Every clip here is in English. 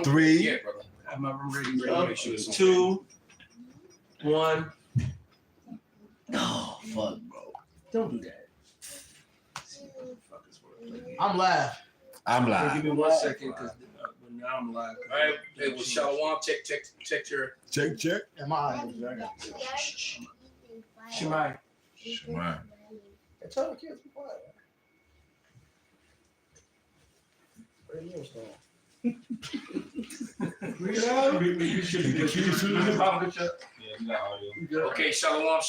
3. Yeah, brother. I'm ready. Make sure it's 2, 1. Oh, fuck, bro. Don't do that. I'm live. I'm Hey, live. give me 1 second, because now I'm live. All right. Hey, well, Shalom. Check your. Check. Am I? Shemai. Right. Tell the kids be quiet. Radio star. You should be good. Okay, Shalom.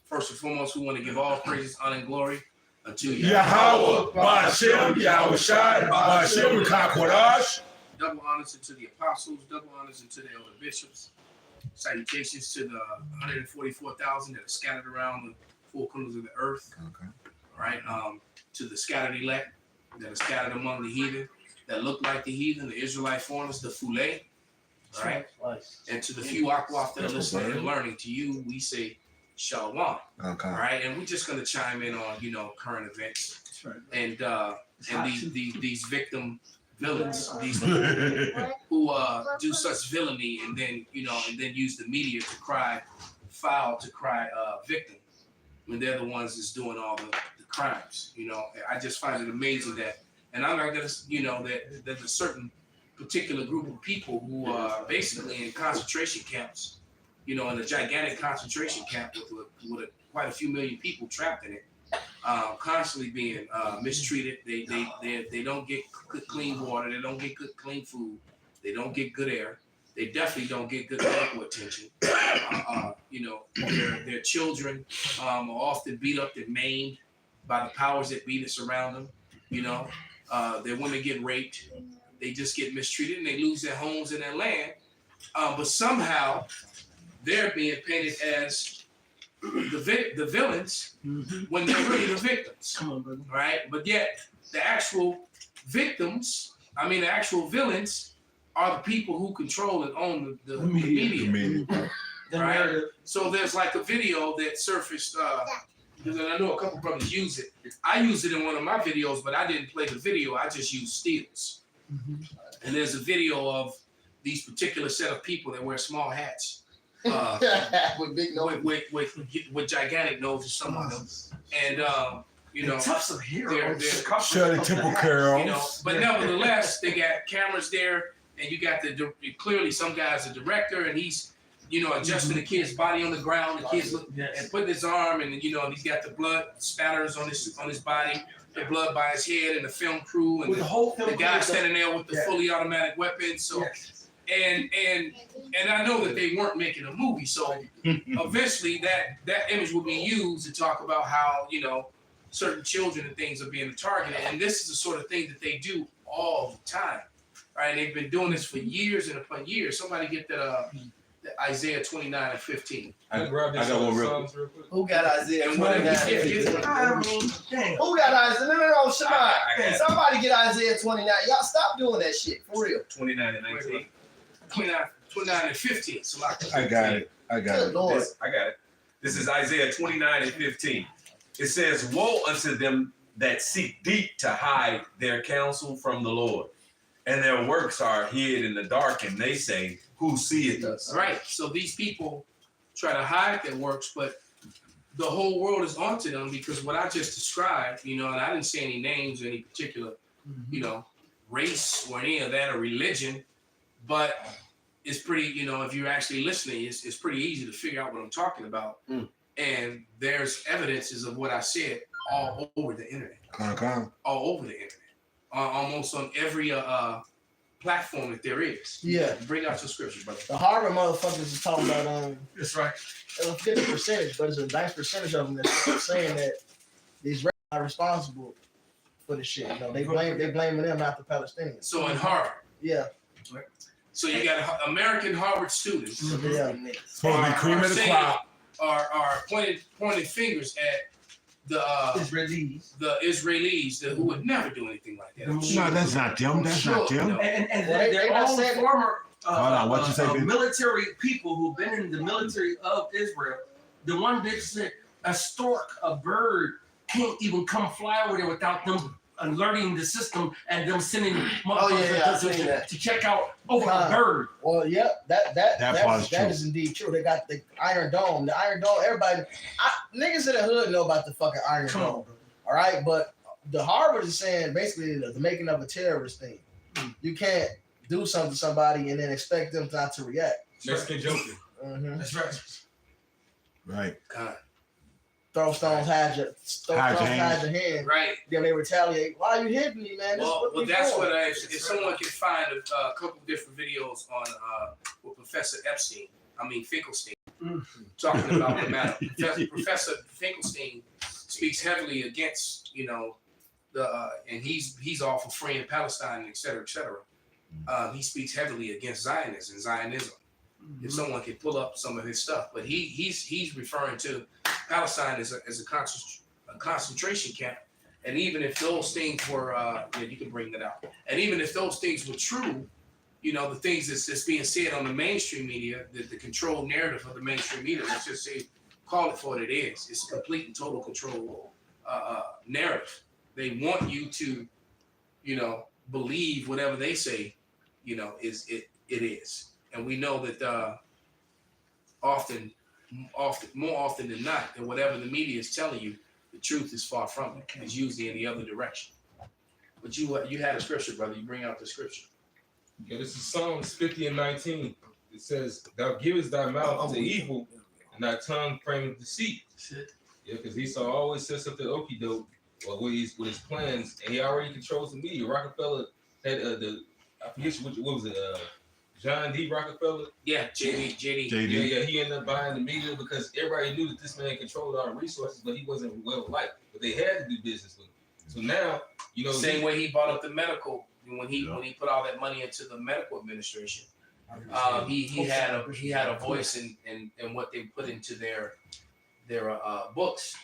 First and foremost, we want to give all praises, honor, and glory unto Yahweh, Ba'ashem, Yahweh Shai, Ba'ashem, Kakodash. Double honors unto the apostles, double honors unto the elder bishops. Salutations to the 144,000 that are scattered around the four corners of the earth. Okay. All right. To the scattered elect that are scattered among the heathen that look like the heathen, the Israelite foreigners, the Fule. All right. And to the few Akwaf that are listening and learning, to you, we say Shalom. Okay. All right. And we're just going to chime in on, current events. And these victim villains, these people who do such villainy and then use the media to cry foul, to cry victim when they're the ones that's doing all the crimes. I just find it amazing that, and I'm not gonna, that there's a certain particular group of people who are basically in concentration camps, in a gigantic concentration camp with quite a few million people trapped in it. Constantly being mistreated. They don't get good clean water. They don't get good clean food. They don't get good air. They definitely don't get good medical attention. Their children are often beat up and maimed by the powers that be that surround them. Their women get raped. They just get mistreated and they lose their homes and their land. But somehow they're being painted as the villains when they're really the victims. Come on, brother. Right? But yet the actual villains are the people who control and own the media. Right? So there's like a video that surfaced, and I know a couple brothers use it. I used it in one of my videos, but I didn't play the video. I just used stills. And there's a video of these particular set of people that wear small hats. With big nose. With gigantic noses, some of them, and Tufts of hair. they're Shirley Temple curls. but nevertheless, they got cameras there, and you got clearly some guy's a director, and he's adjusting the kid's body on the ground. The kid's looking and putting his arm, and he's got the blood spatters on his body, the blood by his head, and the film crew, and the guy standing there with the fully automatic weapon. So. And I know that they weren't making a movie, so eventually that image will be used to talk about how certain children and things are being targeted, and this is the sort of thing that they do all the time, right? They've been doing this for years and upon years. Somebody get that Isaiah 29:15. I got one real quick. Who got Isaiah? And whatever Damn. Who got Isaiah? No, Shemai. Somebody get Isaiah 29. Y'all stop doing that shit for real. 29 and 19. 29 and 15. So I got it. I got it. This is Isaiah 29 and 15. It says, "Woe unto them that seek deep to hide their counsel from the Lord, and their works are hid in the dark, and they say, who seeth us?" Right. So these people try to hide their works, but the whole world is onto them because what I just described, and I didn't say any names or any particular, race or any of that or religion, but it's pretty, if you're actually listening, it's pretty easy to figure out what I'm talking about. And there's evidences of what I said all over the internet. All over the internet. Almost on every platform that there is. Yeah. Bring out your scripture, brother. The Harvard motherfuckers is talking about That's right. a 50%, but it's a nice percentage of them that's saying that these races are responsible for the shit. They're blaming them, not the Palestinians. So in Harvard. Yeah. So you got American Harvard students Yeah. Supposed to be cream of the crop. Are pointing fingers at the Israelis who would never do anything like that. No, that's not them. That's not them. And they're all former Hold on, what you say, Ben? military people who've been in the military of Israel. The one that said a stork, a bird, can't even come fly over there without them alerting the system and them sending Oh, yeah, I seen to, that. to check out over Huh. a bird. Well, yep, part's true. that is indeed true. They got the Iron Dome. The Iron Dome, everybody, niggas in the hood know about the fucking Iron Come Dome. on, bro. All right, but the Harvard is saying basically the making of a terrorist thing. You can't do something to somebody and then expect them not to react. Mexican Joker. Mm-hmm. That's right. Right. God. Throw stones, hide your hand. Right. Then they retaliate. Why are you hitting me, man? This is Well, what we that's doing. what if someone can find a couple different videos on with Professor Epstein, Finkelstein, talking about the matter. Professor Finkelstein speaks heavily against, and he's all for freeing Palestine, et cetera, et cetera. He speaks heavily against Zionism. If someone could pull up some of his stuff, but he's referring to Palestine as a concentration camp, and even if those things were, you can bring that out, and even if those things were true, the things that's being said on the mainstream media, the controlled narrative of the mainstream media, let's just say, call it for what it is. It's a complete and total control narrative. They want you to, believe whatever they say, it is. And we know that more often than not, that whatever the media is telling you, the truth is far from it. It's usually in the other direction. But you had a scripture, brother. You bring out the scripture. Yeah, this is Psalms 50 and 19. It says, "Thou givest thy mouth to evil, and thy tongue frameth deceit." Yeah, because Esau always says something okie doke, or with his plans, and he already controls the media. Rockefeller had I forget what was it, John D. Rockefeller? Yeah, JD. Yeah, he ended up buying the media because everybody knew that this man controlled all the resources, but he wasn't well liked. But they had to do business with him. So now, same way he bought up the medical when he put all that money into the medical administration. He had a voice in what they put into their books,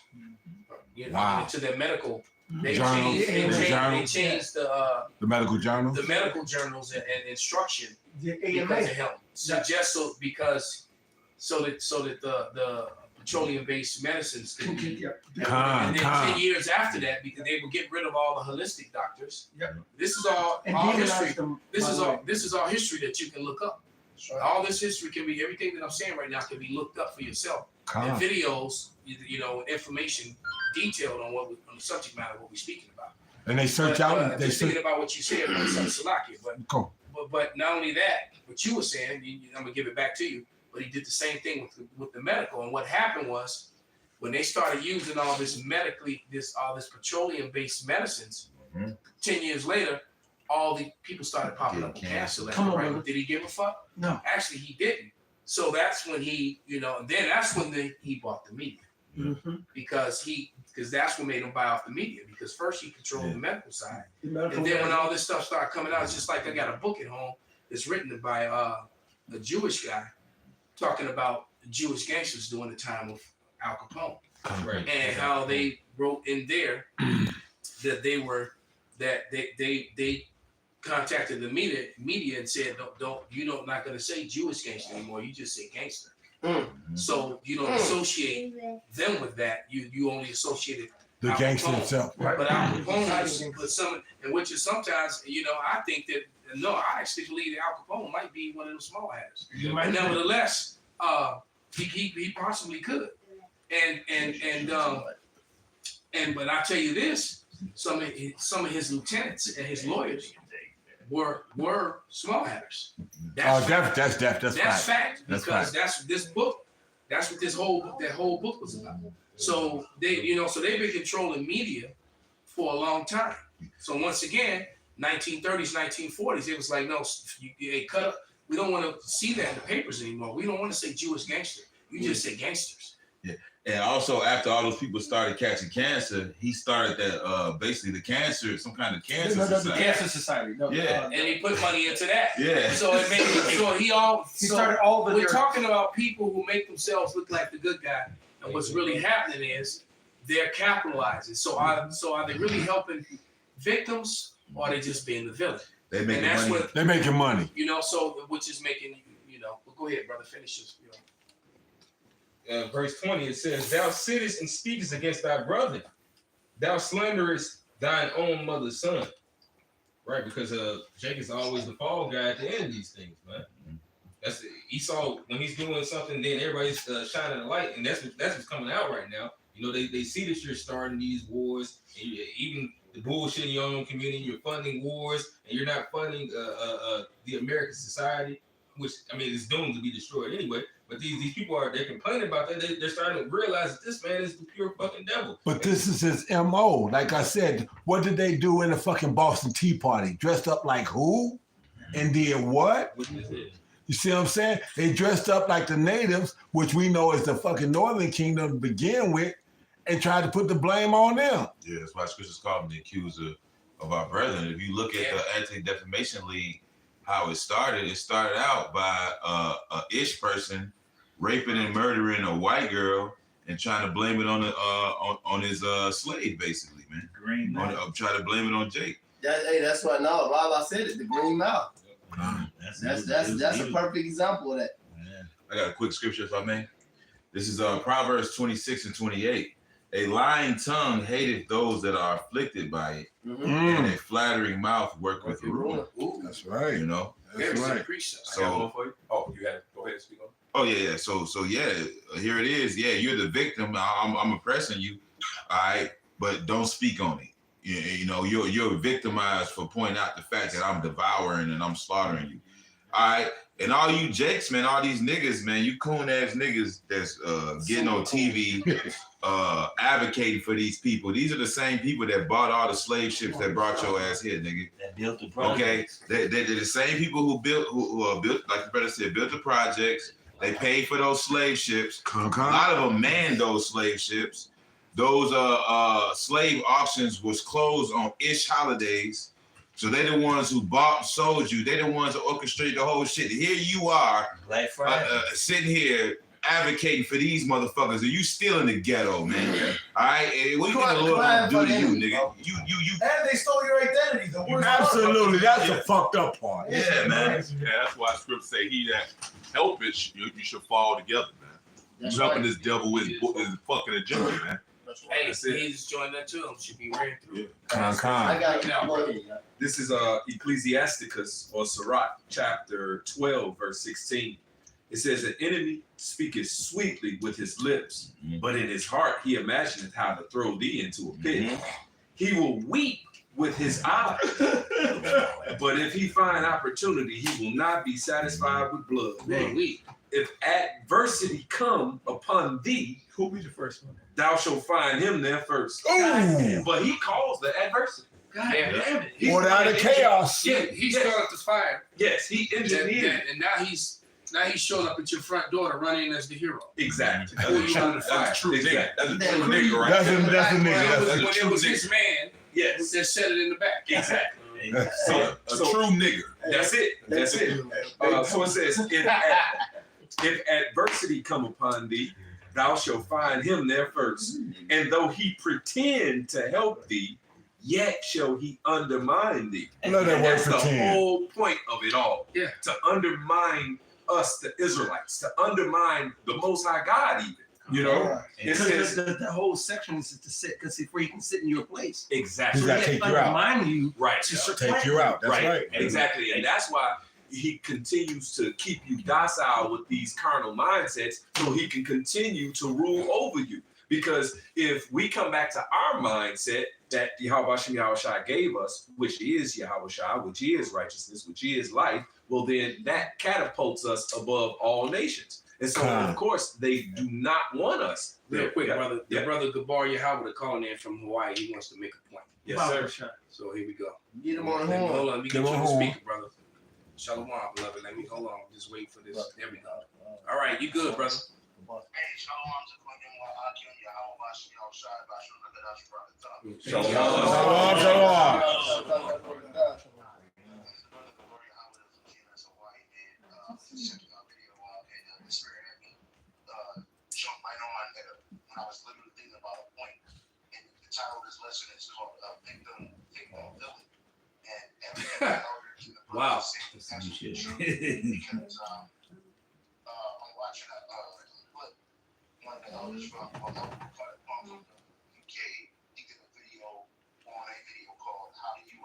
into their medical. They changed the medical journal. The medical journals and instruction The because of AMA. him. So that the petroleum-based medicines can be. And then 10 years after that, because they will get rid of all the holistic doctors. Yep. This is all And history. demonize them. This is all history that you can look up. All this history can be, everything that I'm saying right now can be looked up for yourself. And videos, information detailed on on the subject matter what we're speaking about. And they search out. They just search. thinking about what you said about Salakia, Cool. but not only that, what you were saying, I'm gonna give it back to you. But he did the same thing with the medical. And what happened was, when they started using all this petroleum-based medicines, 10 years later, all the people started popping up with cancer left and right. Did he give a fuck? No. Actually, he didn't. So that's when he, then that's when he bought the media. Because that's what made him buy off the media. Because first he controlled the medical side. And then when all this stuff started coming out, it's just like I got a book at home that's written by a Jewish guy talking about Jewish gangsters during the time of Al Capone. Right. And how they wrote in there that they contacted the media and said, you're not gonna say Jewish gangster anymore, you just say gangster. So you don't associate them with that. You only associated The Al gangster Capone. himself. But Al Capone but which is sometimes, I think that I actually believe that Al Capone might be one of those small hats. But nevertheless, he possibly could. But I tell you this, some of his lieutenants and his lawyers were small hatters. That's fact. Because that's this book. That's what that whole book was about. So they've been controlling media for a long time. So once again, 1930s, 1940s, it was like, no, cut up. We don't want to see that in the papers anymore. We don't want to say Jewish gangster. You just say gangsters. Yeah. And also, after all those people started catching cancer, he started that basically the cancer, some kind of cancer society. Cancer society. Yeah. And he put money into that. Yeah. So it made He started all the. We're talking about people who make themselves look like the good guy, and what's really happening is they're capitalizing. So are they really helping victims, or are they just being the villain? They making money. They're making money. So which is making well, go ahead, brother, finish this. Verse 20, it says, "Thou sittest and speakest against thy brother. Thou slanderest thine own mother's son. Right, because Jake is always the fall guy at the end of these things, man. That's Esau when he's doing something, then everybody's shining a light, and that's what's coming out right now. You know, they see that you're starting these wars, and even the bullshit in your own community. You're funding wars, and you're not funding the American society, which I mean is doomed to be destroyed anyway. But these people they're complaining about that. They're starting to realize that this man is the pure fucking devil. But this is his MO. Like I said, what did they do in the fucking Boston Tea Party? Dressed up like who? And did what? You see what I'm saying? They dressed up like the natives, which we know is the fucking Northern Kingdom to begin with, and tried to put the blame on them. Yeah, that's why scriptures call them the accuser of our brethren. If you look at the Anti-Defamation League, how it started out by a ish person raping and murdering a white girl and trying to blame it on the on his slave, basically, man. Green mouth. Try to blame it on Jake. That's what no, Lala said it, the green mouth. That's a perfect example of that. Yeah. I got a quick scripture if I may. This is Proverbs 26 and 28. A lying tongue hateth those that are afflicted by it, and a flattering mouth worketh ruin. That's right. You know? That's right. I got one for you. Oh, you got it. Go ahead and speak on. Oh yeah. So yeah, here it is. Yeah, you're the victim. I'm oppressing you. All right, but don't speak on it. You know, you're victimized for pointing out the fact that I'm devouring and I'm slaughtering you. All right. And all you jakes, man, all these niggas, man, you coon ass niggas that's getting on TV advocating for these people. These are the same people that bought all the slave ships that brought your ass here, nigga. That built the project. Okay, they're the same people who built, like the brother said, built the projects. They paid for those slave ships. A lot of them manned those slave ships. Those slave auctions was closed on ish holidays. So they're the ones who bought and sold you. They're the ones that orchestrate the whole shit. Here you are, Black Friday. sitting here advocating for these motherfuckers, and you still in the ghetto, man. All right, what you think the Lord gonna do to you, nigga? You. And they stole your identity. The worst Absolutely. That's the fucked up part. Yeah, man. Yeah, that's why scripture say he that helpeth you should fall together, man. That's You helping right. this devil is fucking agenda, man. Hey, he's joined that too. Should be ran through. I got you. Now, Go ahead. This is Ecclesiasticus or Sirach, chapter 12, verse 16. It says, "An enemy speaketh sweetly with his lips, but in his heart he imagineth how to throw thee into a pit. He will weep with his eyes, but if he find opportunity, he will not be satisfied with blood. Man, If adversity come upon thee, Who'll be the first one? thou shalt find him there first." Ooh. But he calls the adversity. God damn it. He's Order out of chaos. Yeah, he started the fire. Yes, he engineered. And now he's showing up at your front door to run in as the hero. Exactly. Who you under fire? That's a true nigga. That's a That's true nigga right That's there. a nigga. When That's it was his man Yes. that set it in the back. Exactly. So, a true nigga. That's it. That's it. So it says, if adversity come upon thee, thou shalt find him there first. And though he pretend to help thee, yet shall he undermine thee. Love that And word that's the pretend. whole point of it all. Yeah. To undermine us, the Israelites, to undermine the Most High God, even. You know, it says The whole section is to sit because where he can sit in your place. exactly He's gotta take you out. Undermine you right. to Take you out. That's right. Exactly. And that's why he continues to keep you docile with these carnal mindsets so he can continue to rule over you. Because if we come back to our mindset that Yahweh Shem Yahushua gave us, which is Yahushua, which is righteousness, which is life, well, then that catapults us above all nations. And so, of course, they do not want us. Real quick, Yeah. brother. Yeah. The brother Gabar Yahweh calling in from Hawaii. He wants to make a point. Yes, sir. So here we go. Get him on the horn. Hold on, let me get Get you on the horn. speaker, brother. Shalom, beloved. Let me hold on. Just wait for this. There we go. All right, you good, brother? Shalom, shalom. I was literally thinking about a point, and the title of this lesson is called Victim Villain. And everything Wow. because I'm watching a clip. One of the elders from UK, he did a video on a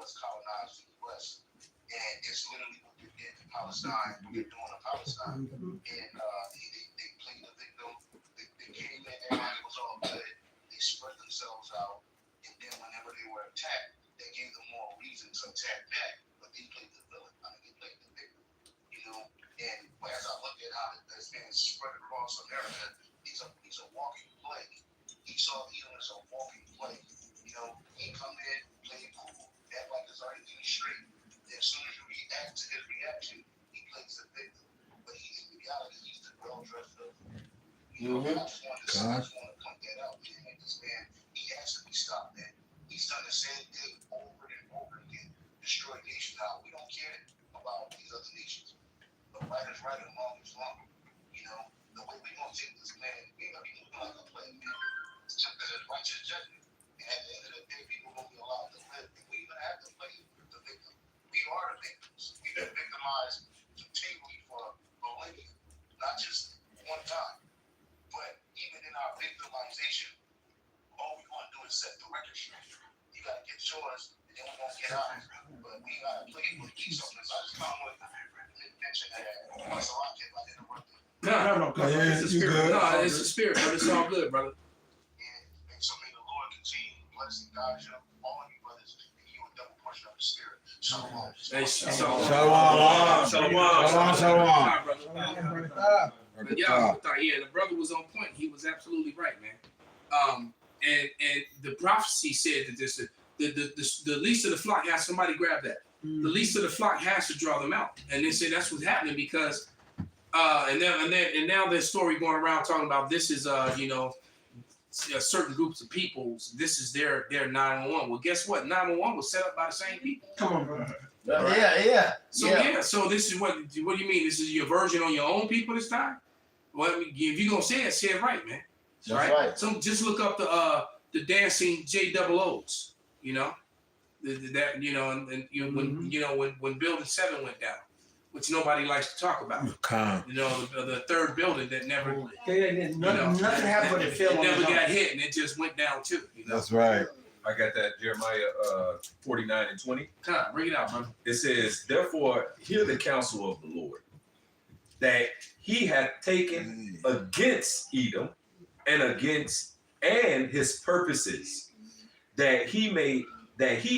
U.S. colonized the U.S. And it's literally what they did in Palestine, what they're doing in Palestine. And they played the victim. They came in, everybody was all good. They spread themselves out. And then whenever they were attacked, they gave them more reason to attack back. But they played the villain. I mean, they played the victim. You know, and as I look at how it's being spread across America, he's a walking plague. Esau Edom is a walking plague. You know, he come in, play cool, act like there's everything straight. Then as soon as you react to his reaction, he plays the victim. But in reality, he's the well-dressed villain. You know, I just want to point that out, man. And this man, he has to be stopped, man. He's done the same thing over and over again. Destroy nations. Now, we don't care about these other nations. But right is right and wrong is wrong. You know, the way we're going to take this man, we're going to be moving like a play, man. It's just a righteous judgment. And at the end of the day, people won't be allowed to live. And we even have to play the victim. We are the victims. We've been victimized continually for millennia, not just one time. But even in our victimization, all we're going to do is set the record straight. You got to get yours, and then we're going to get ours. But we got to play with Esau. So I just kind of want to mention that. So I interrupted. No, Yeah, it's a you spirit. good. No, it's a spirit, but it's all good, brother. And so may the Lord continue to bless and guide you, all of you brothers, and give you a double portion of the Spirit. Shalom. Hey, But yeah, the brother was on point. He was absolutely right, man. And the prophecy said that this the least of the flock has somebody grab that. The least of the flock has to draw them out, and they say that's what's happening because. And now there's story going around talking about this is certain groups of people. This is their 911. Well, guess what? 911 was set up by the same people. Come on, bro. Right? Yeah. So this is what do you mean? This is your version on your own people this time? Well, if you're gonna say it right, man. That's right. So just look up the dancing JOOs. You know, when Building 7 went down. Which nobody likes to talk about. You know, the third building that never, Nothing happened, but it fell. It never got hit, and it just went down too. You know? That's right. I got that Jeremiah 49:20. Bring it out, man. It says, "Therefore, hear the counsel of the Lord, that He hath taken against Edom and his purposes, that he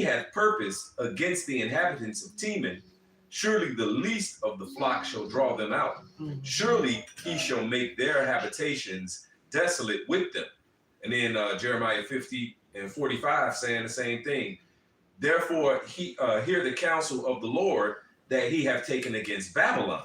hath purposed against the inhabitants of Teman. Surely the least of the flock shall draw them out. Surely he shall make their habitations desolate with them." And then Jeremiah 50:45 saying the same thing. "Therefore hear the counsel of the Lord that he hath taken against Babylon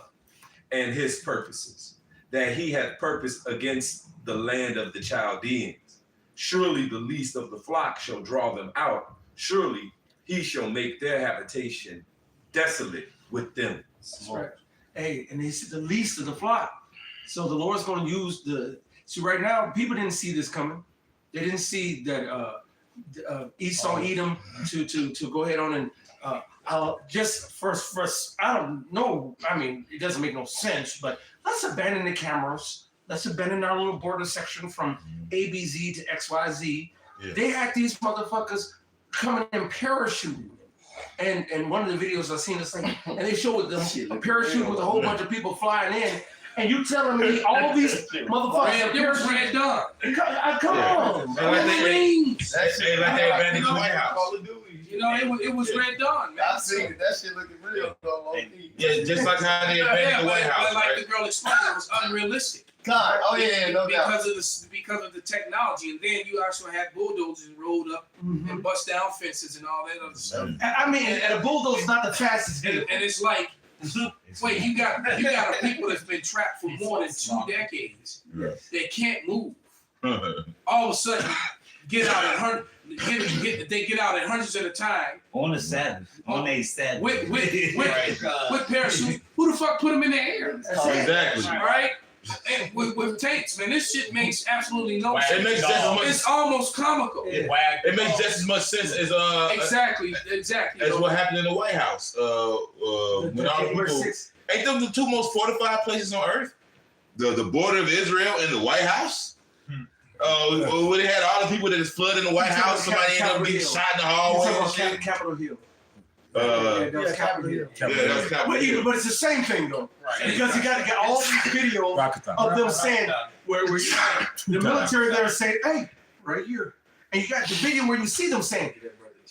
and his purposes, that he hath purposed against the land of the Chaldeans. Surely the least of the flock shall draw them out. Surely he shall make their habitation desolate with them." That's right. Hey, and it's the least of the flock. So the Lord's going to use see right now, people didn't see this coming. They didn't see that Esau Edom to go ahead on and just first, I don't know. I mean, it doesn't make no sense, but let's abandon the cameras. Let's abandon our little border section from ABZ to XYZ. Yeah. They had these motherfuckers coming and parachuting. And one of the videos I've seen this thing, and they showed them a parachute with a whole bunch of people flying in, and you telling me all these motherfuckers are Red Dawn. Come on. That's like they abandoned the White House. You know, it was Red Dawn, man. I seen it. That shit looking real. Yeah, just like how they abandoned the White House. Like right? the girl explained, it was unrealistic. God, oh yeah, no doubt. Because of the technology, and then you also had bulldozers rolled up and bust down fences and all that other stuff. I mean, and a bulldozer is not the fastest vehicle. And it's like, wait, you got a people that's been trapped for more than 2 decades. Yes. They can't move. All of a sudden, they get out at hundreds at a time. On a Sabbath. On a Sabbath. With parachutes. Who the fuck put them in the air? Exactly. All right? And with tanks, man, this shit makes absolutely no sense. It makes just as much. It's almost comical. It makes just as much sense as exactly. As what happened in the White House. When all the people, ain't them the two most fortified places on earth? The border of Israel and the White House. When they had all the people that is flooding the White House, somebody ended up getting shot in the hallway. Capitol Hill. that was Capitol Hill. Yeah, that's Capitol But it's the same thing though, because you got to get all these videos of them saying where the military there saying, "Hey, right here," and you got the video where you see them saying,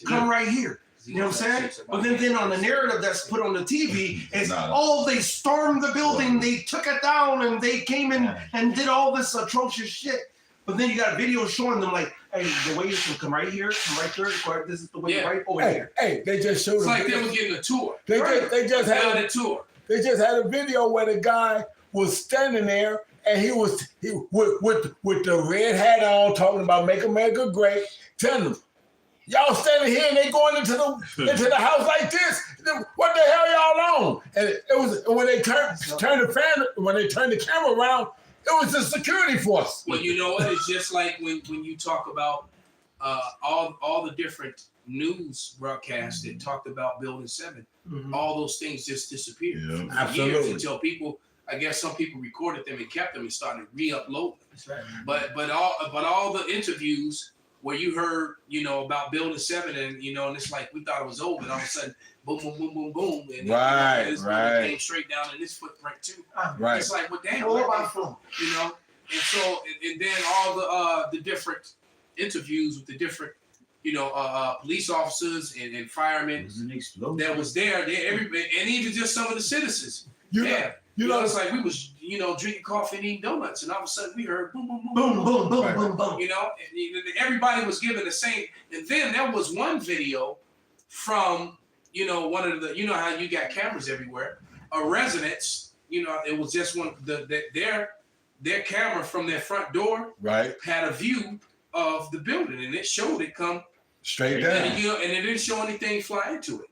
"Come right here." You know what I'm saying? But then on the narrative that's put on the TV is, oh, they stormed the building, they took it down, and they came in and did all this atrocious shit. But then you got a video showing them like, hey, the way you can come right here, come right there, this is the way right over here. Hey, they just showed. It's like they were getting a tour. They just had a tour. They just had a video where the guy was standing there and he with the red hat on, talking about "Make America Great," telling them, "Y'all standing here and they going into the house like this. What the hell y'all on?" And it was when they turned the camera around, it was the security force. Well, you know what? It's just like when you talk about all the different news broadcasts that talked about Building 7. All those things just disappeared. Yeah, for absolutely. years until people, I guess some people recorded them and kept them and started re-uploading. That's right. But all the interviews where you heard, about Building 7 and, and it's like we thought it was over and all of a sudden, boom, boom, boom, boom, boom. And this building came straight down in this footprint too. Right. It's like, well, damn, and so, and then all the different interviews with the different, police officers and firemen that was there, everybody, and even just some of the citizens. It's like we was, drinking coffee and eating donuts, and all of a sudden we heard boom, boom, boom, boom, boom, boom, boom, boom. And everybody was given the same. And then there was one video from, one of the, how you got cameras everywhere, a residence. It was just one their camera from their front door had a view of the building, and it showed it come straight down, and it didn't show anything fly into it.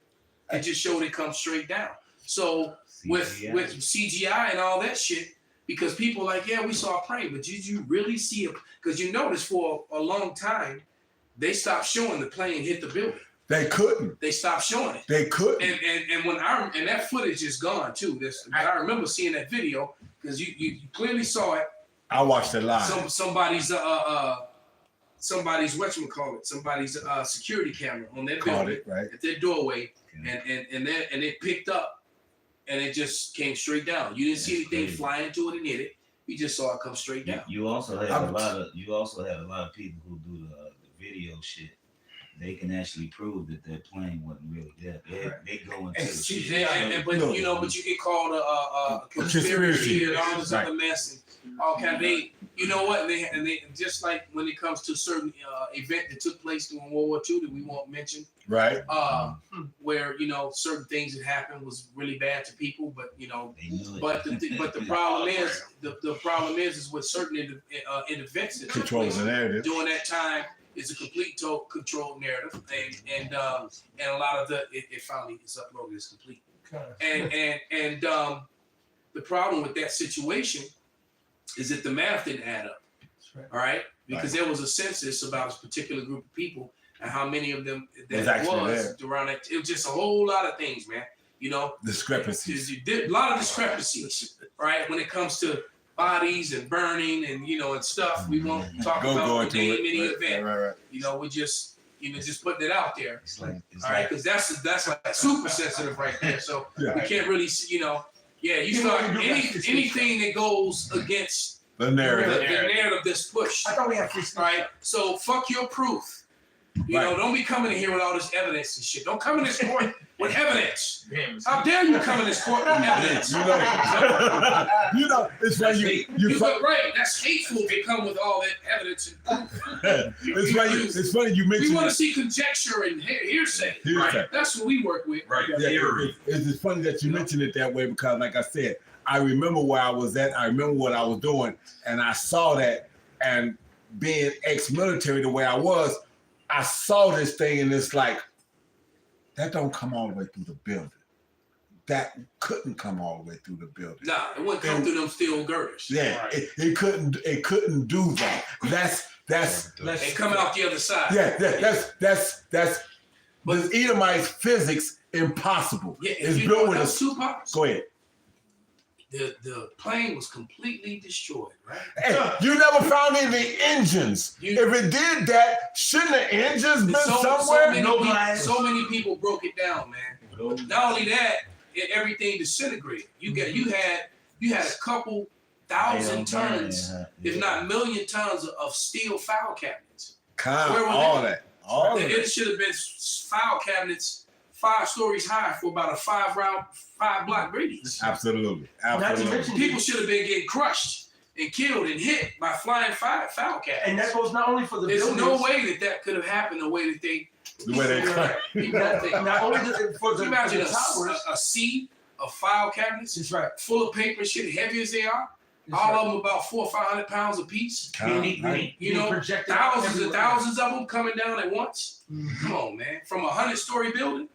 It just showed it come straight down. So with CGI and all that shit, because people like, yeah, we saw a plane, but did you really see it? Because you notice for a long time, they stopped showing the plane hit the building. They couldn't. They stopped showing it. They couldn't. And that footage is gone too. I remember seeing that video because you clearly saw it. I watched it live. Somebody's somebody's security camera on their building at their doorway, and it picked up, and it just came straight down. You didn't see anything fly into it and hit it. You just saw it come straight down. You also have a lot of people who do the video shit. They can actually prove that their plane wasn't really there. They go into the shit. But you get called a conspiracy and all this other mess and all kind of you know what? And they just like when it comes to a certain event that took place during World War II that we won't mention, right? Where certain things that happened was really bad to people, but the problem is the problem is with certain events that took place during that time. It's a complete controlled narrative, and a lot of it finally is uploaded. It's complete, and the problem with that situation is that the math didn't add up. All right, because there was a census about a particular group of people and how many of them that was around that. It was just a whole lot of things, man. Discrepancies. A lot of discrepancies, right? When it comes to bodies and burning and and stuff. We won't talk about the name any event. Right. We just just putting it out there. All right, because that's like super sensitive right there. So we can't really you start anything that goes against the narrative. The narrative that's pushed. I thought we had free speech. Right. So fuck your proof. Don't be coming in here with all this evidence and shit. Don't come in this court with evidence. How dare you come in this court with evidence? It's when you right. That's hateful to come with all that evidence and proof. It's funny you mentioned. We want to see conjecture and hearsay. Right. That's what we work with. Right. It's funny that you mentioned it that way because, like I said, I remember where I was at. I remember what I was doing, and I saw that. And being ex-military the way I was, I saw this thing and it's like, that don't come all the way through the building. That couldn't come all the way through the building. Nah, it wouldn't come through them steel girders. Yeah, right. it couldn't do that. That's coming out the other side. Yeah, that's the Edomite's physics impossible. Yeah, it's built with two parts. Go ahead. The plane was completely destroyed, right? Hey, you never found any of the engines. If it did that, shouldn't the engines been somewhere? So many people broke it down, man. Not only that, everything disintegrated. You had a couple thousand tons, if not million tons of steel file cabinets. Where were All they? that. All of It it. should have been file cabinets 5 stories high for about a 5-block radius. Absolutely. Not to Absolutely. mention, People should have been getting crushed and killed and hit by flying file cabinets. and that goes not only for the There's buildings. no way that could have happened the way that they. The way they cut. People don't think. Not only for Can the you imagine towers. a sea of file cabinets That's right. full of paper shit, heavy as they are, all of them about 400 or 500 pounds apiece. You know, thousands and thousands of them coming down at once. Come on, man, from a 100-story building.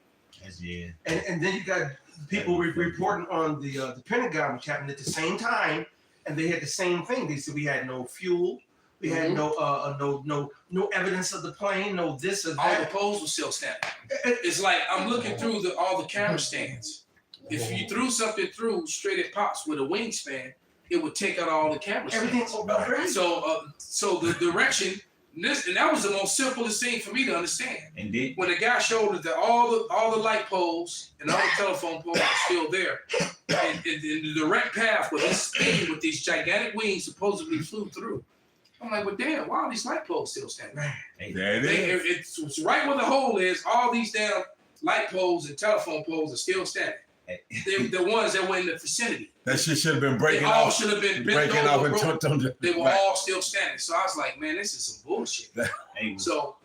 And then you got people reporting on the Pentagon cabinet at the same time, and they had the same thing. They said we had no fuel, we had no evidence of the plane, no this or All the that. poles were still standing. It's like I'm looking through all the camera stands. If you threw something through straight at pops with a wingspan, it would take out all the camera stands. Everything. So the direction. And that was the most simplest thing for me to understand. And then When the guy showed us that all the light poles and all the telephone poles are still there, and the direct path where this thing with these gigantic wings supposedly flew through. I'm like, well, damn, why are these light poles still standing? There it is. It's right where the hole is. All these damn light poles and telephone poles are still standing. They're the ones that were in the vicinity. That shit should have been breaking They all off. should have been bent Breaking off over, and broken. tucked under. They were all still standing. So I was like, man, this is some bullshit. hey, So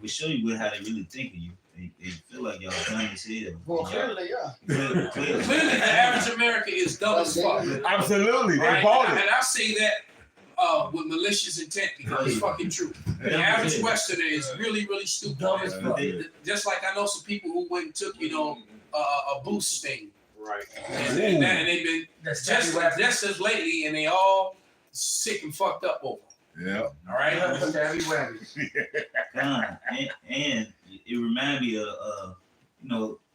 we show you how they really think of you. They feel like y'all dumb as hell. Well, clearly, yeah. Clearly. clearly, the average American is dumb as fuck. Absolutely. They Right? bought And it. I say that with malicious intent because it's fucking true. The average Westerner is really, really stupid. Dumb as fuck. Just like I know some people who went and took, a boost thing. Right. And they've been That's just as lately, and they all sick and fucked up over. Yeah. All right. Stabby wabby. God, and it reminds me of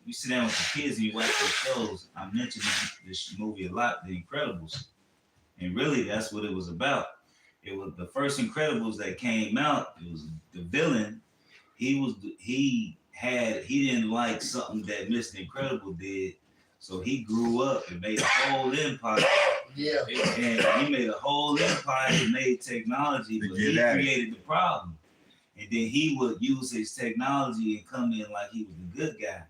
you sit down with the kids and you watch those shows. I mentioned this movie a lot, The Incredibles, and really that's what it was It was the first Incredibles that came out. It was the villain. He didn't like something that Mr. Incredible did, so he grew up and made a whole empire. Yeah. And he made a whole empire and made technology, but he created the problem. And then he would use his technology and come in like he was a good guy.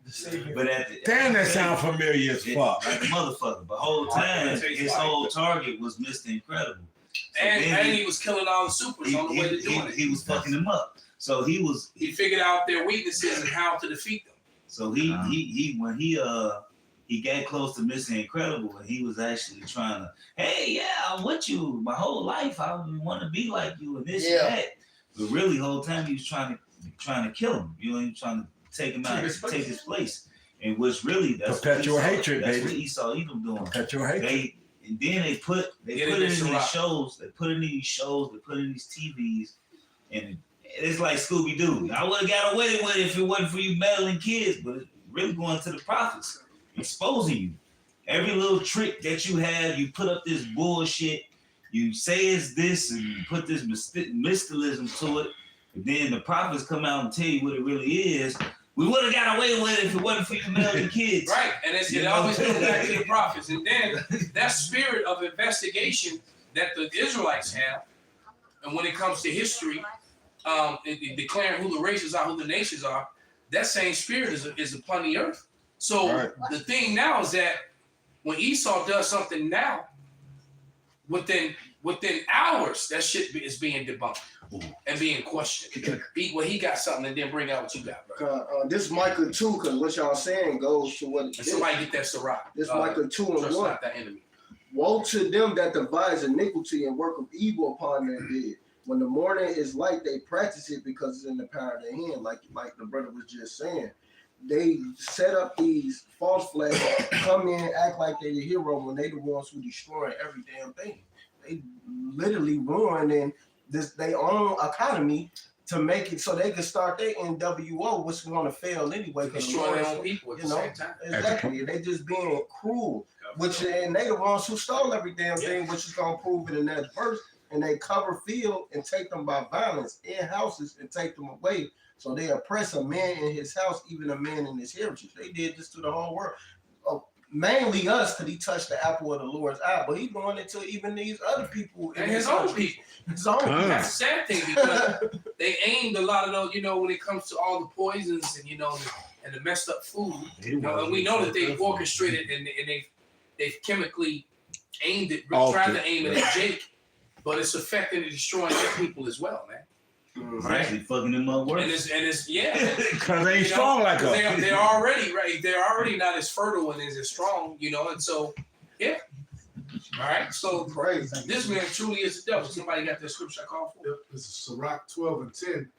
But Damn, that sound familiar as fuck. Like a motherfucker. But whole time, his whole target was Mr. Incredible. So And he was killing all the supers on the way to doing it. He was fucking them up. So he figured out their weaknesses and how to defeat them. So when he got close to Mr. Incredible and he was actually trying to, hey, yeah, I'm with you. My whole life I want to be like you and this and that. But really, the whole time he was trying to kill him. You know, he was trying to take him out, take his place. And what's really that's perpetual hatred, that's baby. what Esau Edom doing. Perpetual hatred. And then they put it in these shows. They put it in these shows. They put it in these TVs, and it's like Scooby Doo. I would have got away with it if it wasn't for you meddling kids, but it's really going to the prophets, exposing you. Every little trick that you have, you put up this bullshit. You say it's this, and you put this mysticism to it, and then the prophets come out and tell you what it really is. We would have got away with it if it wasn't for you meddling kids. Right, and it always goes back to the prophets. And then that spirit of investigation that the Israelites have, and when it comes to history, declaring who the races are, who the nations are, that same spirit is upon the earth. So the thing now is that when Esau does something now, within hours, that shit is being debunked and being questioned. He got something and then bring out what you got, bro. This Micah 2, because what y'all saying goes to what it is. Somebody get that Sirach. This Micah 2 and 1. Not that enemy. Woe to them that devise iniquity and work of evil upon their dead. When the morning is light, they practice it because it's in the power of their hand, like the brother was just saying. They set up these false flags, come in, act like they're the hero when they the ones who destroy every damn thing. They literally ruining their own economy to make it so they can start their NWO, which is going to fail anyway. Destroy their own people at the same time. Exactly. They just being cruel, and they the ones who stole every damn thing, which is going to prove it in that verse. And they cover field and take them by violence in houses and take them away. So they oppress a man in his house, even a man in his heritage. They did this to the whole world. Mainly us, because he touched the apple of the Lord's eye, but he's doing it to even these other people. And his own people. His own people. That's the sad thing, because they aimed a lot of those, when it comes to all the poisons and, and the messed up food. And we know that they orchestrated and they've chemically aimed it, tried to aim it at Jake, but it's affecting and destroying their people as well, man. Actually fucking them up worse. And it's yeah. Because they ain't strong like us. They're already right. They're already not as fertile and as strong, and so yeah. All right. So Crazy. This man truly is the devil. Somebody got that scripture I call for? Yep, this is Sirach 12:10.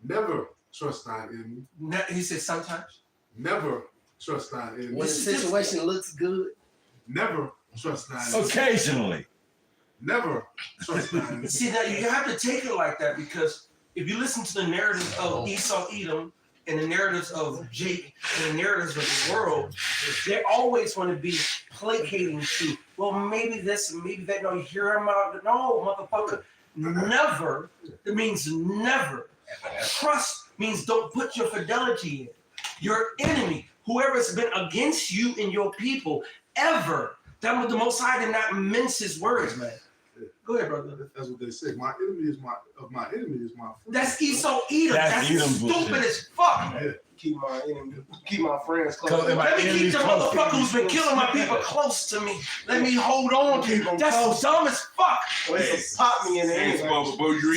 Never trust thine enemy. He said sometimes. Never trust thine enemy. When the situation looks good. Never trust thine enemy. Occasionally. Never trust thine enemy. See, now you have to take it like that, because if you listen to the narratives of Esau, Edom, and the narratives of Jake, and the narratives of the world, they always want to be placating to, well, maybe this, maybe that. No, you hear him out. No, motherfucker. Never. It means never. Trust means don't put your fidelity in. Your enemy, whoever's been against you and your people, ever. That was the Most High did not mince his words, man. Go ahead, brother. That's what they say. My enemy is my enemy is my friend. That's Esau Edom. That's stupid as fuck. Yeah. Keep my enemy, keep my friends close. Let me keep the motherfucker who's been killing my people close to me. Let me hold on to them. That's dumb as fuck. Pop me in the Hey, end. but you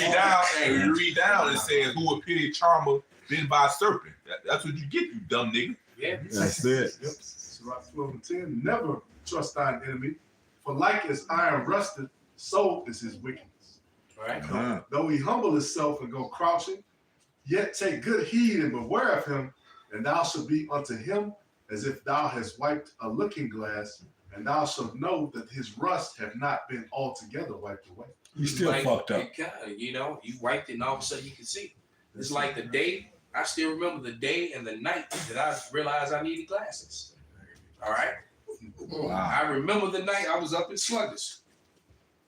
read down, it says, who a pity charmer been by a serpent. That's what you get, you dumb nigga. Yeah. That's it. Yep. Sirach 12:10. Never trust thine enemy, for like as iron rusted, so is his wickedness. All right. Though he humble himself and go crouching, yet take good heed and beware of him, and thou shalt be unto him as if thou hast wiped a looking glass, and thou shalt know that his rust have not been altogether wiped away. You still fucked up. You wiped it and all of a sudden you can see. It's like the day, I still remember the day and the night that I realized I needed glasses. All right. Wow. I remember the night I was up in Sluggish.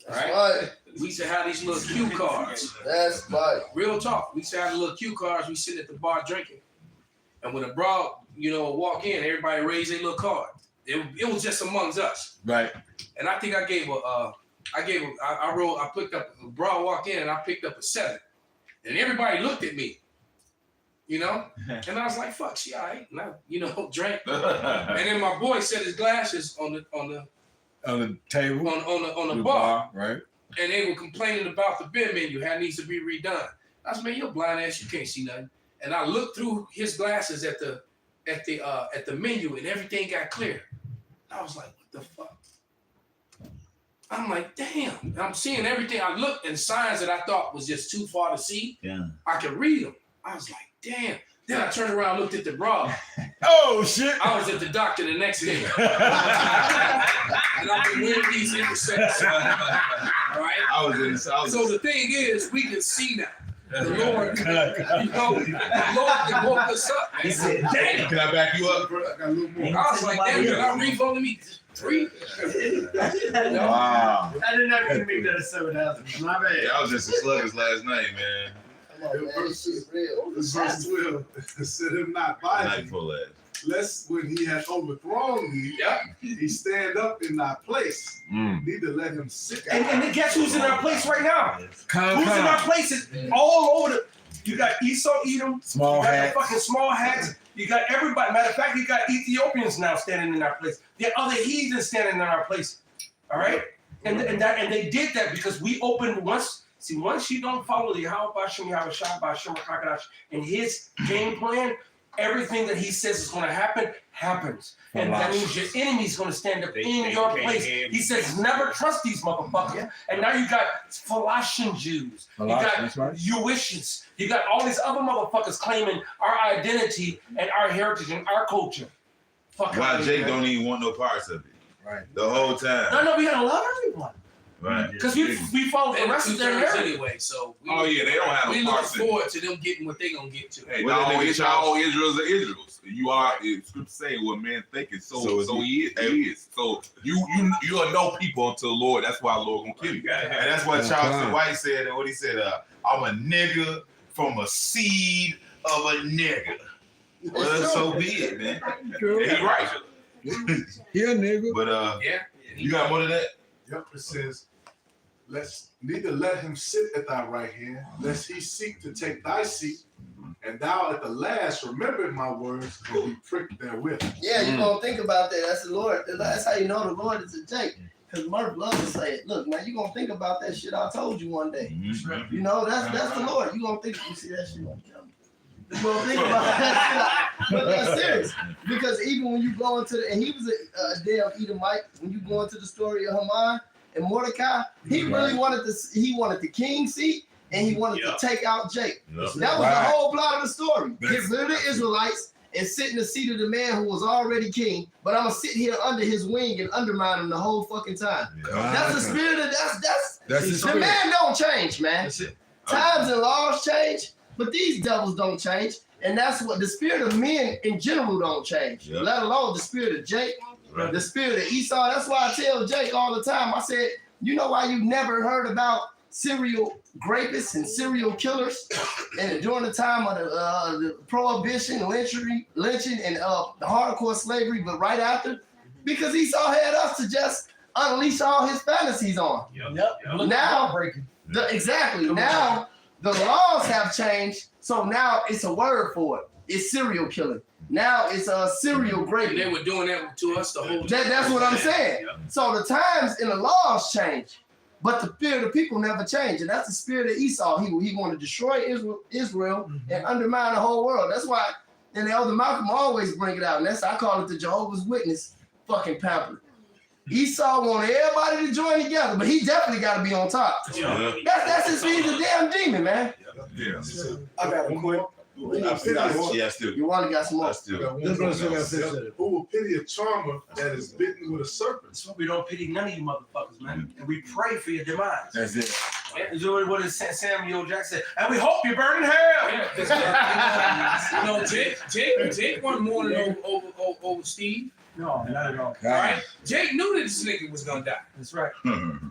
All right. Right. We used to have these little cue cards. That's right. Real talk. We used to have the little cue cards. We sit at the bar drinking. And when a broad, walk in, everybody raised their little card. It was just amongst us. Right. And I think I picked up a broad walk in and I picked up a 7. And everybody looked at me. And I was like, fuck, she all right. And I, drank. And then my boy set his glasses on the table. On the bar. Right. And they were complaining about the beer menu, how it needs to be redone. I said, man, you're blind ass, you can't see nothing. And I looked through his glasses at the menu and everything got clear. I was like, what the fuck? I'm like, damn. And I'm seeing everything. I looked and signs that I thought was just too far to see. Yeah. I could read them. I was like, damn. Then I turned around and looked at the bra. Oh, shit. I was at the doctor the next day. And I've been wearing these ever since. All right? So the thing is, we can see now. The Lord, the Lord can woke us up. Man. He said, damn. Can I back you up? I got a little more. I was like, damn, can I refund me 3? Wow. I didn't have to make that a 7,000. My bad. Yeah, I was just a sluggish last night, man. Verse 12. Set him not by Night thee, before last. lest when he hath overthrown thee, he stand up in thy place. Neither let him sit down. And then guess who's in our place right now? Who's in our places all over the. You got Esau, Edom, Small you got hats. the fucking small hats. You got everybody. Matter of fact, you got Ethiopians now standing in our place. There are other heathens standing in our place. All right, and they did that because we opened once. See, once you don't follow the Yahweh and his game plan, everything that he says is going to happen happens. And that means your enemy's going to stand up in your place. He says, never trust these motherfuckers. Yeah. And now you got Phalastian Jews. You got Jewishes. You got all these other motherfuckers claiming our identity and our heritage and our culture. Fuck Why Jake don't even want no parts of it. Right. The whole time. No, we gotta love everyone. Right. Because we follow the rest of their narrative. Anyway, so They don't have we no look parts in it. forward to them getting what they gonna get to. Hey, What not did all they get all y'all? Israel's are Israel's. You are, scripture say what man think is so he is. So you are no people until the Lord. That's why the Lord gonna kill you. And that's what Charleston White said. And what he said, I'm a nigga from a seed of a nigga. Well, so be it, man. True. He right. Yeah, nigga. But Yeah. you got more than that? Yep, it says, neither let him sit at thy right hand, lest he seek to take thy seat, and thou at the last remember my words and be pricked therewith. Yeah, you're gonna think about that. That's the Lord. That's how you know the Lord is a Jake. Because Murph loves to say it. Look, man, you're gonna think about that shit I told you one day. You know, that's the Lord. You're gonna think, you see that shit on camera. You're gonna think about that shit. But that's serious. Because even when you go into and he was a damn Edomite, when you go into the story of Haman and Mordecai, he really wanted the king seat and he wanted to take out Jake. That was the whole plot of the story. Get rid of the Israelites and sit in the seat of the man who was already king, but I'm gonna sit here under his wing and undermine him the whole fucking time. That's the spirit of that's the man don't change, man. Times and laws change, but these devils don't change. And that's what the spirit of men in general don't change, let alone the spirit of Jake, the spirit of Esau. That's why I tell Jake all the time. I said, you know why you never heard about serial rapists and serial killers and during the time of the prohibition, lynching, and hardcore slavery, but right after? Because Esau had us to just unleash all his fantasies on. Now, exactly. Now, the laws have changed, so now it's a word for it. It's serial killing. Now it's a serial rape. And they were doing that to us the whole time. That's what I'm saying. So the times and the laws change, but the fear of the people never change. And that's the spirit of Esau. He wanted to destroy Israel and undermine the whole world. That's why, and the Elder Malcolm always bring it out. And I call it the Jehovah's Witness fucking pamphlet. Esau wanted everybody to join together, but he definitely got to be on top. That's his, he's a damn demon, man. I got a quick. You want to got some more. Who will pity a charmer that is bitten with a serpent? That's why we don't pity none of you motherfuckers, man. And we pray for your demise. That's it. What did Samuel Jackson said? And we hope you burn in hell. You know, Jake one morning over Steve. No, not at all. Right? Jake knew that this nigga was gonna die. That's right.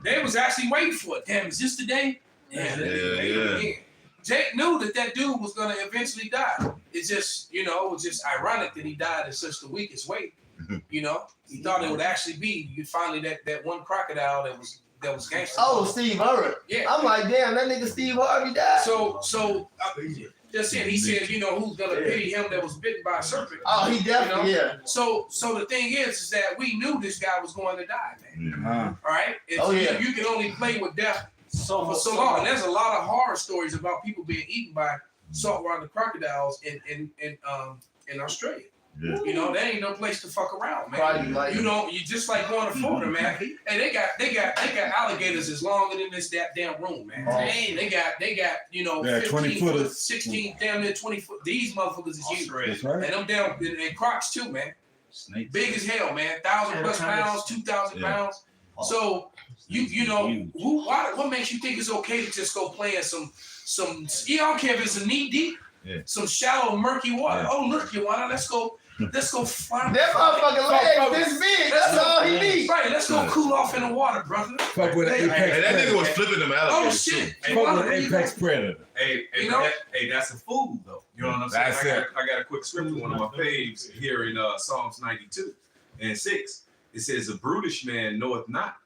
They was actually waiting for it. Damn, is this the day? Yeah. Jake knew that dude was gonna eventually die. It's just, it was just ironic that he died in such the weakest way. He thought it would actually be finally that one crocodile that was gangster. Oh, Steve Irwin. Yeah. I'm like, damn, that nigga Steve Harvey died. So just it. He said, who's gonna pity him that was bitten by a serpent? Oh, he definitely, So the thing is that we knew this guy was going to die, man. All right. You can only play with death for so long. And there's a lot of horror stories about people being eaten by saltwater crocodiles in Australia. Yeah. That ain't no place to fuck around, man. You just like going to Florida, man. Hey, they got alligators as longer than this damn room, man. Hey, they got 15 foot, 16, damn near 20 foot. These motherfuckers is huge. That's right. And them damn and crocs too, man. Snakes. Big as hell, man. 1,000+ pounds, 2,000 pounds. So what makes you think it's okay to just go play in some I don't care if it's a knee deep, some shallow murky water. Oh, look, you wanna let's go find that motherfucking leg this big. That's all he needs. Right, let's go cool off in the water, brother. Fuck with an apex. That nigga was flipping them alligators. Oh shit. Fuck with an apex predator. Hey, that's a fool though. You know what I'm saying? I got a quick scripture, one of my faves here in Psalms 92 and 6. It says, "A brutish man knoweth not,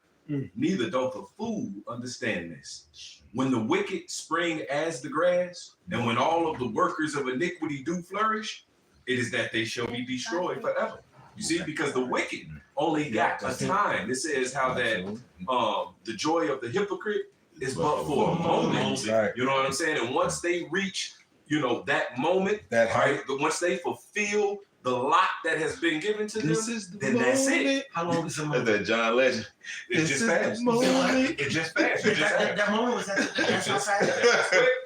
neither doth a fool understand this. When the wicked spring as the grass, and when all of the workers of iniquity do flourish, it is that they shall be destroyed forever." You see, because the wicked only got a time. It says how that the joy of the hypocrite is but for a moment. You know what I'm saying? And once they reach, that moment, once they fulfill the lot that has been given to them, then that's it. How long is the moment? That John Legend. It's just fast. It just fast. That moment was that's how fast.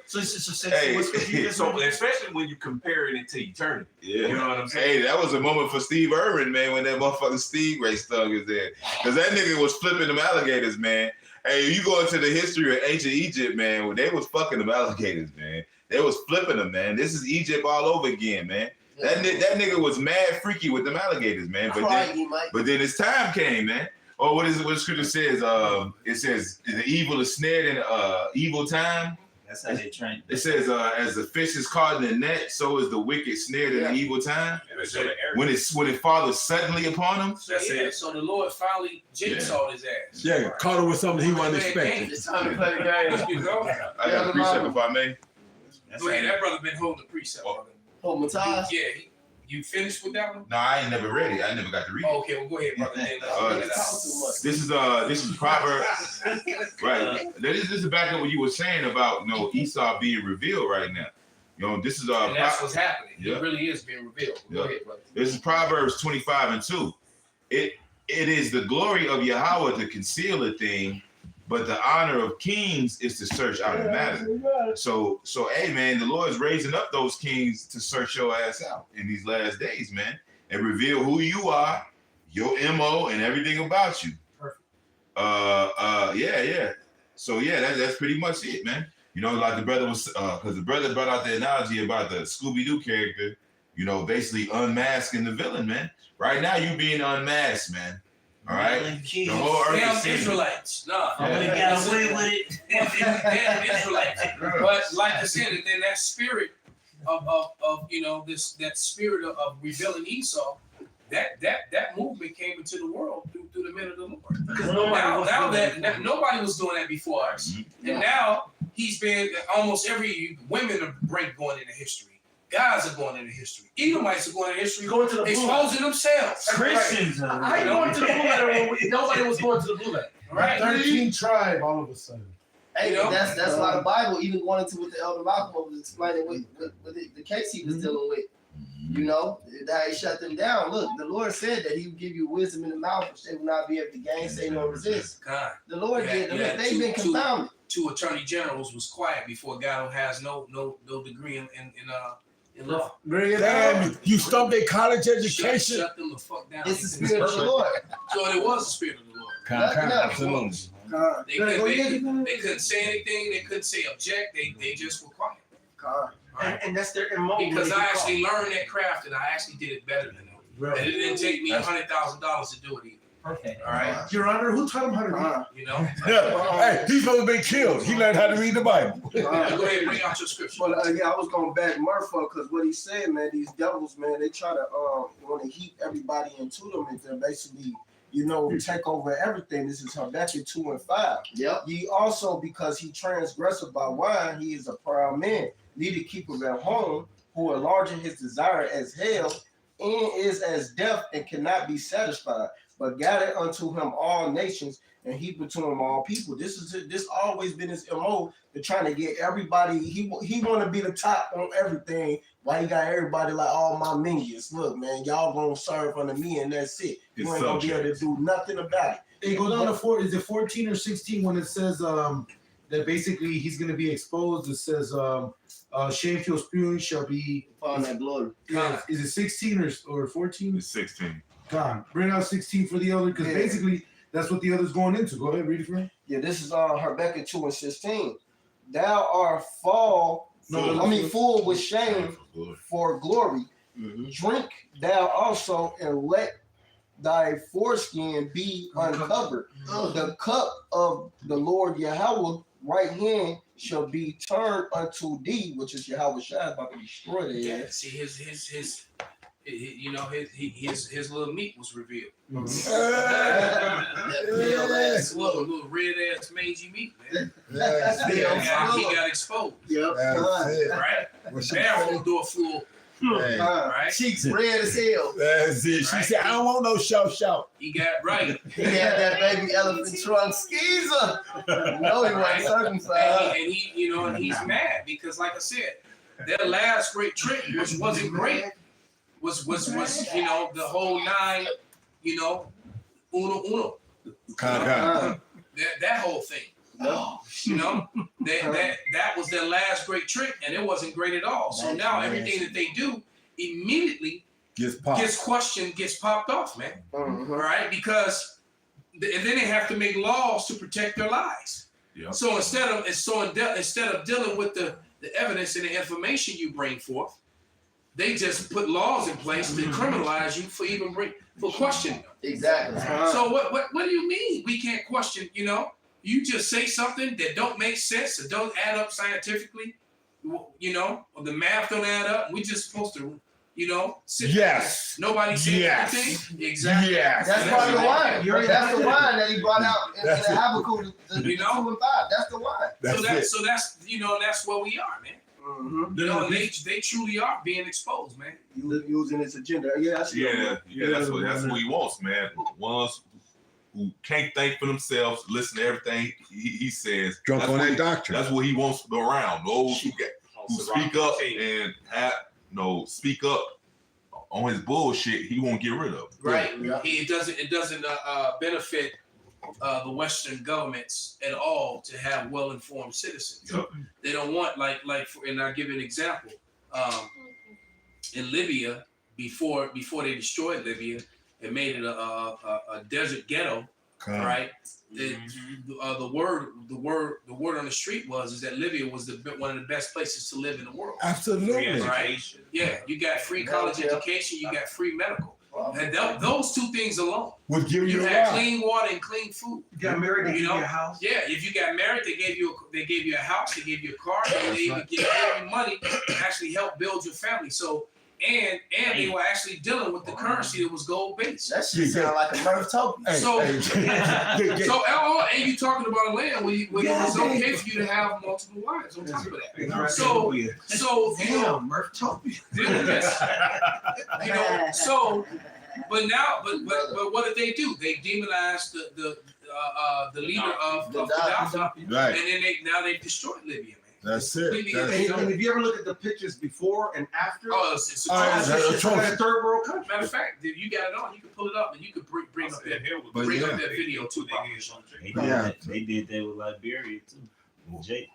So especially when you comparing it to eternity. Yeah. You know what I'm saying? Hey, that was a moment for Steve Irwin, man, when that motherfucking Stingray stung his head. Because that nigga was flipping them alligators, man. Hey, you go into the history of ancient Egypt, man, when they was fucking them alligators, man. They was flipping them, man. This is Egypt all over again, man. That nigga was mad freaky with them alligators, man. But then his time came, man. Oh, what the scripture says? It says the evil is snared in evil time. That's how they train. It says, as the fish is caught in the net, so is the wicked snared in the evil time. When it follows suddenly upon them. That's it. So the Lord finally jigsawed his ass. Yeah, caught him with something he wasn't expecting. It's time to play the game. You know? I got a precept if I may. Go ahead, that brother been holding the precept. Oh, Matthias? Yeah, you finished with that one? No, I ain't never read it. I never got to read it. Oh, okay, well go ahead, brother. Then, This is Proverbs. Right. This is back up what you were saying about Esau being revealed right now. This is and that's what's happening. Yeah. It really is being revealed. Go ahead, brother. This is Proverbs 25:2. It is the glory of Yahweh to conceal a thing, but the honor of kings is to search out a matter. So hey man, the Lord's raising up those kings to search your ass out in these last days, man, and reveal who you are, your MO, and everything about you. Perfect. Yeah. So yeah, that's pretty much it, man. Like the brother was, because the brother brought out the analogy about the Scooby-Doo character, basically unmasking the villain, man. Right now, you being unmasked, man. All right? The whole earth Damn is seeing Israelites. No. They got away with it. Damn Israelites. But like I said, and then that spirit of that spirit of revealing Esau, that movement came into the world through the men of the Lord. Because nobody was doing that before us. And now he's been almost every women are going into history. Guys are going into history. Edomites are going into history. Going to the exposing themselves. Christians. I ain't going to the blue letter when nobody was going to the blue letter. Right. 13 tribe all of a sudden. Hey, that's why the Bible, even going into what the Elder Malcolm was explaining with the case he was dealing with, that he shut them down. Look, the Lord said that he would give you wisdom in the mouth, which they will not be able to gainsay nor resist. God. The Lord did. Look, they've been confounded. Two attorney generals was quiet before a guy who has no degree in law. Damn, you stumped their college education. Shut them the fuck down. It's the spirit of the Lord. So it was the spirit of the Lord. Absolutely. They couldn't say anything. They couldn't say object. They just were quiet. Right. And that's their MO. Because I actually learned that craft and I actually did it better than them. Really? And it didn't take me $100,000 to do it either. Okay. All right. Your Honor, who taught him how to read? Hey, he's supposed to be killed. He learned how to read the Bible. Go ahead and bring out your scripture. But I was going back Murphy because what he said, man, these devils, man, they try to want to heap everybody into them and they're basically, take over everything. This is Habakkuk 2:5. Yep. Ye also, because he transgresseth by wine, he is a proud man, neither keepeth at home, who enlargeth his desire as hell, and is as deaf and cannot be satisfied, but gathered unto him all nations and heap to him all people. This always been his MO to trying to get everybody. He want to be the top on everything. Why he got everybody like all my minions? Look, man, y'all gonna serve under me and that's it. You ain't gonna be able to do nothing about it. It goes on to is it 14 or 16 when it says that basically he's gonna be exposed? It says shameful spewing shall be upon that glory. Is it 16 or 14? It's 16. God, bring out 16 for the elder because basically that's what the other's going into. Go ahead, read it for him. Yeah, this is Habakkuk 2:16. Thou art full with shame for glory. Drink thou also and let thy foreskin be uncovered. The cup of the Lord Yahweh right hand shall be turned unto thee, which is Yahweh Shai, about to destroy the Yeah, see his little meat was revealed. Little red ass mangy meat, man. He got exposed. Yep. Right? Now we'll do a full. Right? Cheeks red as hell. That's it. She said, I don't want no shout. He got right. He had that baby elephant trunk skeezer. No, he wasn't circumcised. And he's mad because, like I said, their last great trick, which wasn't great, was the whole 9, uno. That whole thing. That was their last great trick, and it wasn't great at all. So now everything that they do immediately gets questioned, gets popped off, man. All right, because and then they have to make laws to protect their lives. Yep. So instead of dealing with the evidence and the information you bring forth, they just put laws in place to criminalize you for questioning them. Exactly. So what do you mean we can't question? you just say something that don't make sense, that don't add up scientifically, you know, or the math don't add up. We just supposed to, you know, sit Yes. there. Nobody said Yes. anything. Exactly. Yes. That's part of the wine. That's the wine that he brought out in the That's it. Habakkuk, the You know? 2 and 5. That's the wine. So that's you know, that's where we are, man. Mm-hmm. You know, they truly are being exposed, man. Using his agenda. Yeah, I see. That's what he wants, man. Ones who can't think for themselves, listen to everything he says. Drunk That's on what that he- doctrine. That's what he wants around. Those who speak up and speak up on his bullshit, he won't get rid of. Right. It doesn't benefit the Western governments at all to have well-informed citizens. Yep. They don't want and I'll give you an example. In Libya, before they destroyed Libya and made it a desert ghetto, right? The word on the street is that Libya was one of the best places to live in the world. Absolutely. Right? Yeah, you got free college education, you got free medical. And those two things alone would give you a had ride. clean water and clean food. You got married, they You gave know? you a house. Yeah, if you got married, they gave you a house, they gave you a car, and they even gave you money to actually help build your family. So and they were actually dealing with the currency that was gold based. That shit sound like a Murph-topia. And you talking about a land where it was okay for you to have multiple wives on top of that. So you know, Murph-topia. you know, so but what did they do? They demonized the leader of Gaddafi, Right. and then they destroyed Libya, man. That's it. And if you ever look at the pictures before and after, it's like a third world country. Matter of fact, if you got it on, you can pull it up and you can bring up that video too. They did that with Liberia too. With Jake.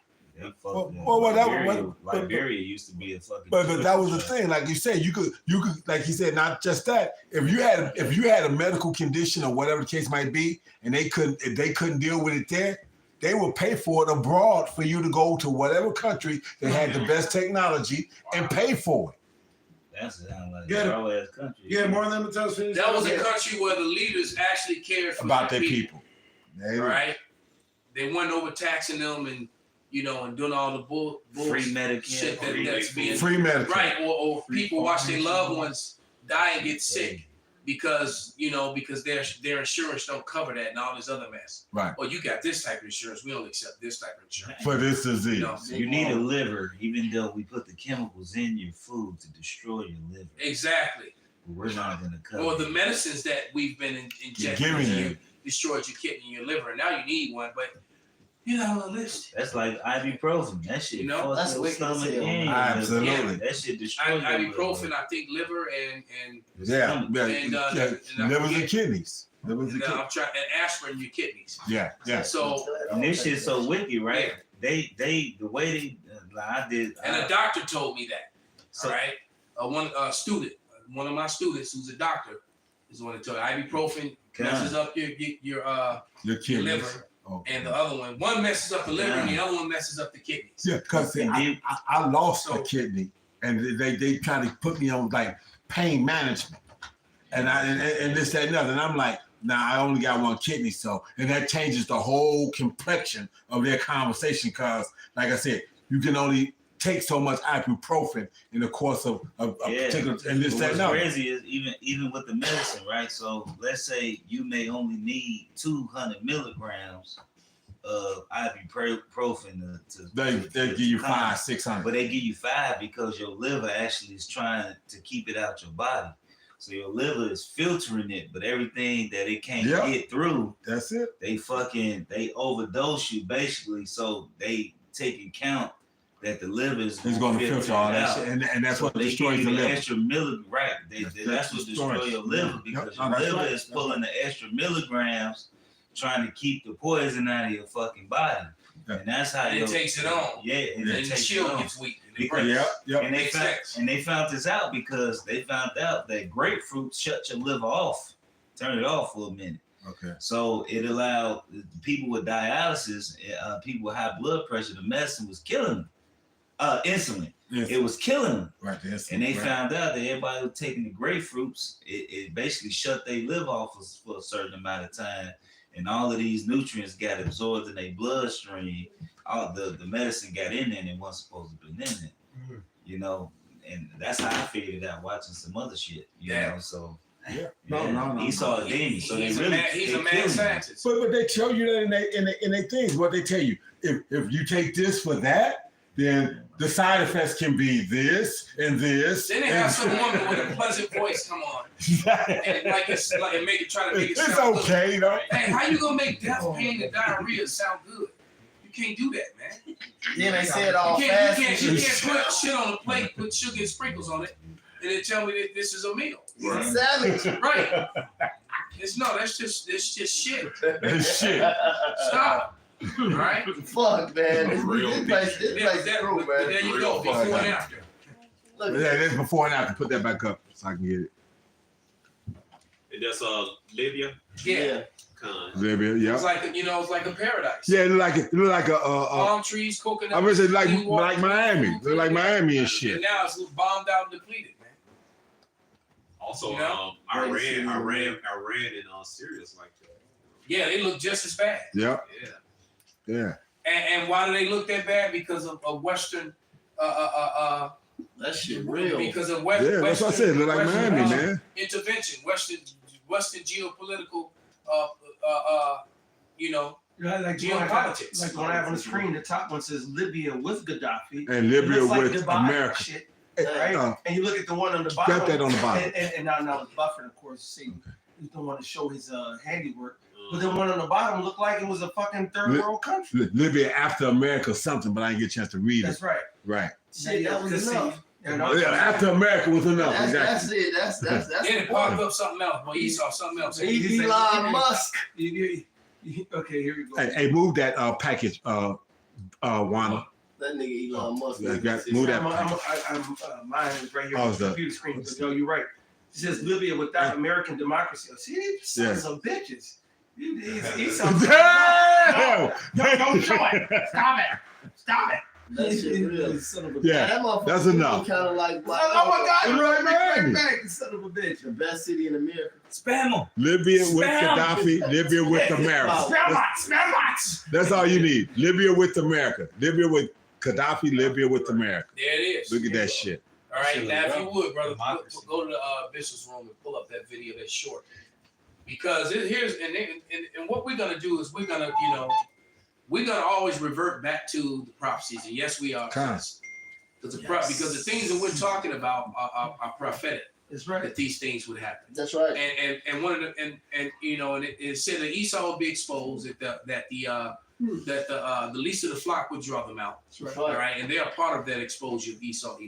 Liberia used to be a fucking. But that was the thing, like you said, you could, like he said, not just that. If you had a medical condition or whatever the case might be, and they couldn't deal with it there, they will pay for it abroad for you to go to whatever country that had the best technology and pay for it. That sounds like Yeah. a raw ass country. Yeah, more than tell us. That was a country where the leaders actually cared for About their people. Right? They weren't overtaxing them and doing all the bull Free Medicare, shit that's being free Medicare. right, or people watch their loved ones die and get sick because their insurance don't cover that and all this other mess. Right. Or you got this type of insurance, we only accept this type of insurance. For this disease. You need a liver, even though we put the chemicals in your food to destroy your liver. Exactly. We're not gonna cover. Or the medicines that we've been injecting Giving in you. destroyed your kidney and your liver, and now you need one, but you're not on the list. That's like ibuprofen. That shit. That's your wicked stomach as hell. and Absolutely. yeah, that shit destroys your liver. Ibuprofen, I think liver and livers and kidneys. I'm trying and aspirin in your kidneys. Yeah. So and this shit's so wicked, right? They the way they I did. And a doctor told me that. So- All right, one of my students who's a doctor is the one that told me ibuprofen messes up your Your liver, kidneys. Okay. and the other one messes up the liver, and the other one messes up the kidneys. Yeah, because I lost a kidney, and they tried to put me on like pain management, and this, that, and other. And I'm like, nah, I only got one kidney, so and that changes the whole complexion of their conversation. Because, like I said, you can only take so much ibuprofen in the course of a particular, and this, that, and What's other. crazy is even with the medicine, right? So let's say you may only need 200 milligrams of ibuprofen to They give you 500-600, but they give you 5 because your liver actually is trying to keep it out your body. So your liver is filtering it, but everything that it can't get through, that's it. They overdose you basically. So they take into account that the liver is going to filter all that shit, and that's what destroys the liver. Extra right? That's what destroys your liver because your liver is pulling the extra milligrams, trying to keep the poison out of your fucking body, and that's how it takes it on. Yeah, and the shield gets weak. And they found this out because they found out that grapefruit shut your liver off, turn it off for a minute. Okay. So it allowed people with dialysis, people with high blood pressure, the medicine was killing them. Insulin. It was killing them. Right. And they found out that everybody was taking the grapefruits, it basically shut their liver off for a certain amount of time. and all of these nutrients got absorbed in their bloodstream. All the medicine got in there and it wasn't supposed to be in there. You know, and that's how I figured it out watching some other shit. You know, so No. he saw a demon. So he's they really he's a mad scientist. But they tell you that in their things. What they tell you, if you take this for that, then the side effects can be this and this. Then they have some woman with a pleasant voice come on, and and make it try to make it It's sound okay, you know. good. Hey, how you gonna make death, pain, and diarrhea sound good? You can't do that, man. Then they said all You fast. can't put shit on the plate, put sugar and sprinkles on it, and then tell me that this is a meal. Savage. Right? That's just shit. That's shit. Stop. All right? Fuck, man. This place There you go. Before and after. Yeah, that's before and after. Put that back up so I can get it. And that's Libya. Yeah. Libya, yeah. It's like it's like a paradise. Yeah, it look like a palm trees, coconut. I was like clean water, Miami. Look like Miami and And shit. now it's bombed out and depleted, man. Also, You know? Iran and Syria is like that. Yeah, they look just as bad. Yeah. Yeah. Yeah. And why do they look that bad? Because of Western that shit real. Because of Yeah, that's what I said. Look like Western Miami, man. intervention, Western geopolitical Like geopolitics. Like the one I have on the screen, the top one says Libya with Gaddafi. And Libya It looks like with Dubai and America. shit, right? And you look at the one on the bottom. Got that on the bottom. And now Buffett, of course, Satan, he don't want to show his handiwork. But the one on the bottom looked like it was a fucking third world country. Libya after America something, but I didn't get a chance to read it. That's right. Right. Shit, that was enough. Yeah, after America was enough. That's Exactly. it. That's Then it popped up something else. Boy, he saw something else. Elon Musk. Okay, here we go. Hey, move that package, Wanda. That nigga Elon Musk. Move that package. Mine is right here Oh, on the computer screen. But no, you're right. It says Libya without American democracy. See, sons of bitches. He sounds. Damn! Don't show it. Stop it. Stop it. That shit real. Son of a Yeah, that motherfucker that's enough. Kind of like Black Oh my God! You're right, man. Back, son of a bitch. the best city in America. spam them. Libya with Spam. Gaddafi, Libya with America. Spam bots. Spam bots. That's all you need. Libya with America. Libya with Gaddafi, Libya with America. There it is. Look at that shit. All right, now if you would, brother, go to the Bishop's room and pull up that video that's short. Because here's what we're gonna do is we're gonna always revert back to the prophecies, and yes, we are. Because the things that we're talking about are prophetic. That's right. That these things would happen. That's right. And one of the and it said that Esau will be exposed, that the least of the flock would draw them out. That's right. All right, and they are part of that exposure of Esau,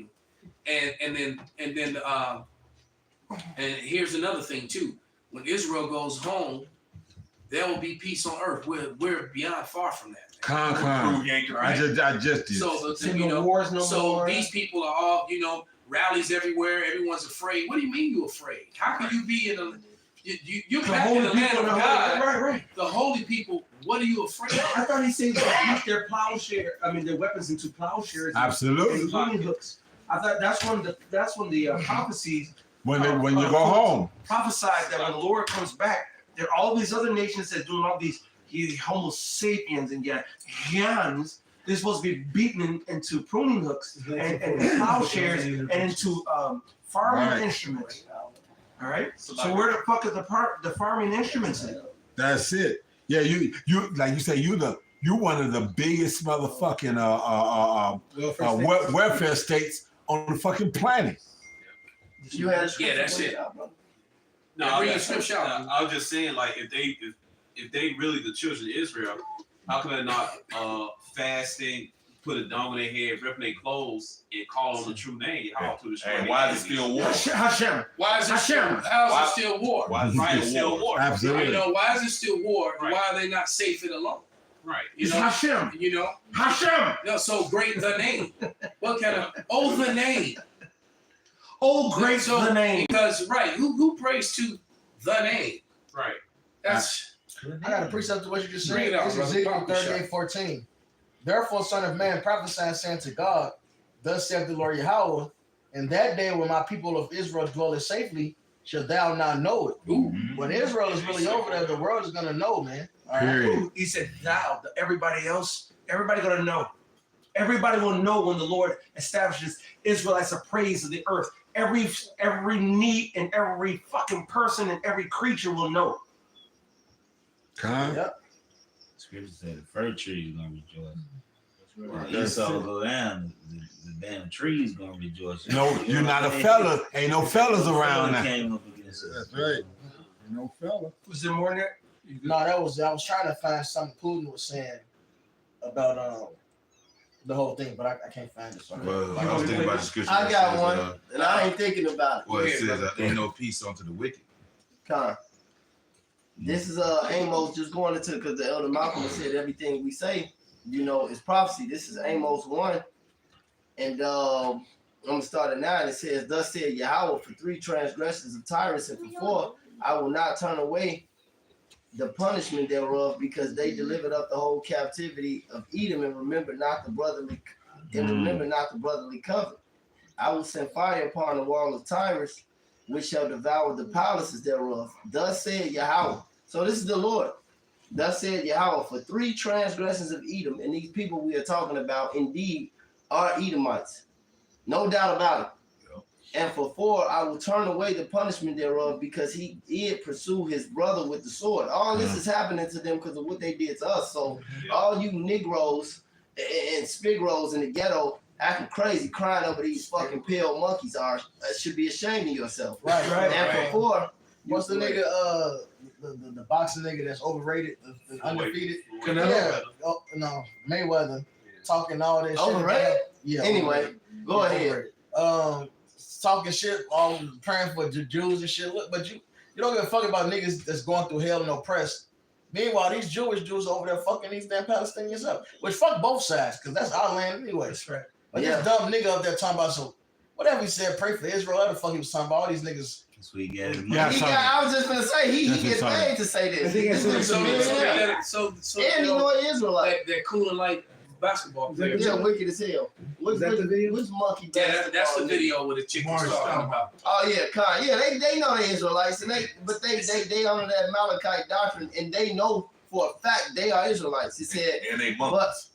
Edom. And here's another thing too. When Israel goes home, there will be peace on earth. We're beyond far from that. Con. Right? I just did. So wars no more. These people are all rallies everywhere. Everyone's afraid. What do you mean you're afraid? How can you be in a you're back in the land of God? Right. The holy people. What are you afraid of? I thought he said they use their plowshare. I mean, their weapons into plowshares. Absolutely. And pruning hooks. I thought that's one of the prophecies. When you go home. Prophesied that when the Lord comes back, there are all these other nations that doing all these Homo sapiens and Yans. They're supposed to be beaten into pruning hooks and plowshares and into farming instruments. All right. So where the fuck is the farming instruments at? That's it. Yeah, you like you say you one of the biggest motherfucking welfare states on the fucking planet. You had that's it. No, I was just saying, like, if they really the children of Israel, how come they're not fasting, put a dome in their head, ripping their clothes, and call on the true name? How to destroy? And why is it still war? Hashem. Why is it still war? Why is it still war? Absolutely. Why is it still war? Right. Why are they not safe and alone? Right. It's Hashem. Hashem. No, so great the name. What kind of the name? Oh, great the name. Because who prays to the name? Right. That's I got a precept to what you just said. Bring it out, It's brother. Ezekiel 38:14. Therefore, son of man, prophesy, saying to God, thus saith the Lord Yahweh, in that day when my people of Israel dwelleth safely, shall thou not know it. Ooh. when Israel is really over there, the world is gonna know, man. All right. Period. He said, "Thou." Everybody else, everybody gonna know. Everybody will know when the Lord establishes Israel as a praise of the earth. Every need and every fucking person and every creature will know. Yep. Scripture said the fir tree is gonna rejoice. When Esau go down, the damn tree's gonna rejoice. No, you're not a fella. Ain't no fellas around now. Came up against us. That's right. Ain't no fella. Was there more than that? No, I was trying to find something Putin was saying about the whole thing, but I can't find it. Sorry. Well, I was thinking about the scripture. I that got says, one, and I ain't thinking about it. Well, it says, "Ain't no peace unto the wicked." Con. This is Amos just going into, because the elder Malcolm said everything we say, is prophecy. This is Amos 1, and I'm gonna start at 9. It says, "Thus said Yahweh, for 3 transgressions of tyrants, and for 4, I will not turn away the punishment thereof, because they delivered up the whole captivity of Edom, and remember not the brotherly covenant. I will send fire upon the wall of Tyrus, which shall devour the palaces thereof. Thus said Yahweh." So this is the Lord. "Thus said Yahweh, for 3 transgressions of Edom," and these people we are talking about indeed are Edomites, no doubt about it. "And for 4, I will turn away the punishment thereof, because he did pursue his brother with the sword." All this is happening to them because of what they did to us. So all you Negroes and Spigros in the ghetto acting crazy, crying over these fucking pale monkeys should be ashamed of yourself. Right. And for 4, what's the nigga? The boxing nigga that's overrated, the undefeated. Canelo? Yeah. Oh, no, Mayweather talking all that shit. Overrated? Yeah. Anyway, go ahead. Talking shit, all praying for the Jews and shit. Look, but you don't give a fuck about niggas that's going through hell and oppressed. Meanwhile, these Jewish Jews over there fucking these damn Palestinians up. Which fuck both sides, because that's our land anyway. That's right. But this dumb nigga up there talking about whatever he said, pray for Israel. What the fuck he was talking about? All these niggas. Sweet guy. I was just gonna say he gets paid to say this. So and you know Israelite. They're cooling like basketball players. Yeah, wicked as hell. Which monkey? Yeah, that's the video with the chick was talking about. Oh yeah, Khan. Yeah, they know they Israelites, and they under that Malachite doctrine, and they know for a fact they are Israelites. He said, and they monkeys.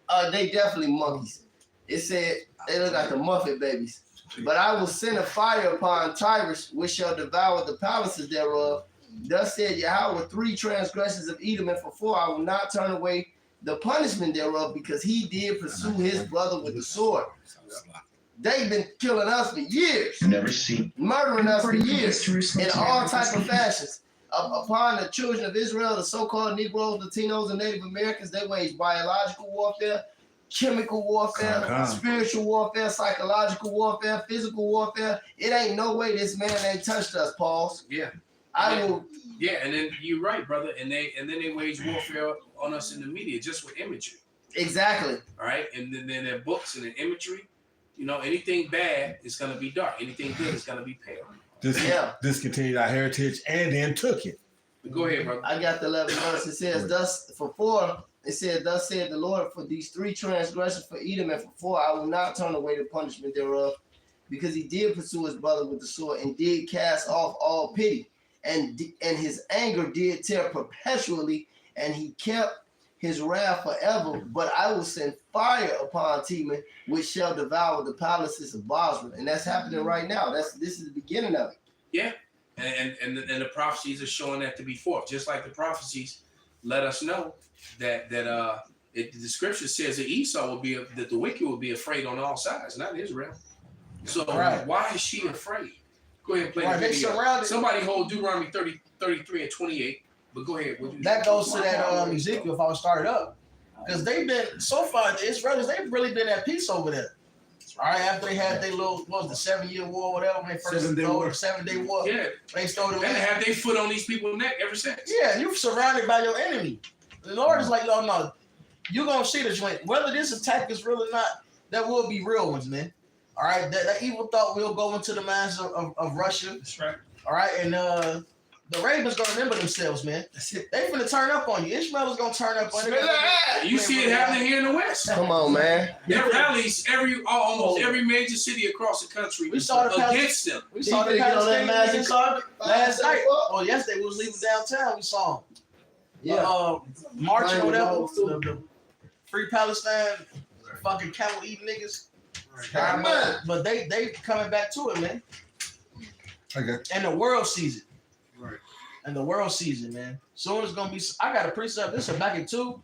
But they definitely monkeys. It said they look like the Muffet babies. "But I will send a fire upon Tyrus, which shall devour the palaces thereof. Thus said Yahweh, 3 transgressions of Edom, and for 4, I will not turn away the punishment thereof, because he did pursue his brother with the sword." They've been killing us for years, murdering us for years in all types of fashions. Upon the children of Israel, the so-called Negroes, Latinos, and Native Americans, they wage biological warfare, chemical warfare, spiritual warfare, psychological warfare, physical warfare. It ain't no way this man ain't touched us, Paul. Yeah. Yeah, and then you're right, brother. And then they wage warfare on us in the media just with imagery. Exactly. All right. And then their books and their imagery, anything bad is gonna be dark. Anything good is gonna be pale. Discontinued our heritage and then took it. But go ahead, brother. I got the 11th verse. It says, "Thus for 4, it said, thus said the Lord, for these 3 transgressions for Edom, and for 4, I will not turn away the punishment thereof, because he did pursue his brother with the sword, and did cast off all pity, and his anger did tear perpetually, and he kept his wrath forever. But I will send fire upon Teman, which shall devour the palaces of Basra." And that's happening right now. This is the beginning of it. Yeah. And the prophecies are showing that to be forth. Just like the prophecies let us know that the scripture says that Esau that the wicked will be afraid on all sides, not Israel. So why is she afraid? Go ahead and play the video. Somebody hold Deuteronomy 33 and 28. But go ahead. That goes to that Ezekiel if I was started up. Because they've been, so far, the Israelis, they've really been at peace over there. All right, after they had their little, what was the 7-year war, whatever, when they first started the 7-day war. Yeah. They started They have their foot on these people's neck ever since. Yeah, you're surrounded by your enemy. The Lord is like, no, you're going to see this. Whether this attack is real or not, there will be real ones, man. All right, that evil thought will go into the minds of Russia. That's right. All right, and The Ravens gonna remember themselves, man. They finna turn up on you. Ishmael is gonna turn up on you. You see it happening here in the West. Come on, man. There are rallies almost every major city across the country We saw the against them. We saw the Palestinians last night. Oh, yesterday we was leaving downtown. We saw them. Yeah. Marching or whatever. The Free Palestine, fucking camel eating niggas. But they coming back to it, man. Okay. And the world sees it. Right. And the world sees it, man. Soon it's gonna be. I got a precept. This is back in 2.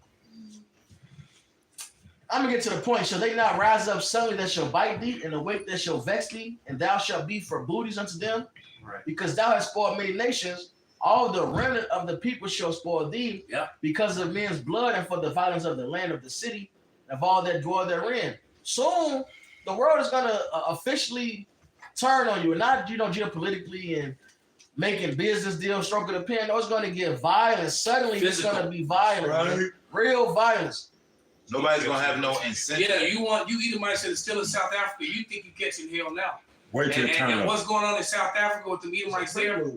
I'm gonna get to the point. Shall they not rise up suddenly that shall bite thee, and awake that shall vex thee, and thou shalt be for booties unto them? Right. Because thou hast spoiled many nations, all the remnant of the people shall spoil thee, because of men's blood and for the violence of the land of the city, of all that dwell therein. Soon the world is gonna officially turn on you, and not geopolitically and making business deals, stroking the pen. No, it's gonna get violent. Suddenly it's gonna be violent, man. Real violence. Nobody's gonna have no incentive. Yeah, you either might say it's still in South Africa. You think you're catching hell now? Wait till it turn and up. what's going on in South Africa with the Edomites there?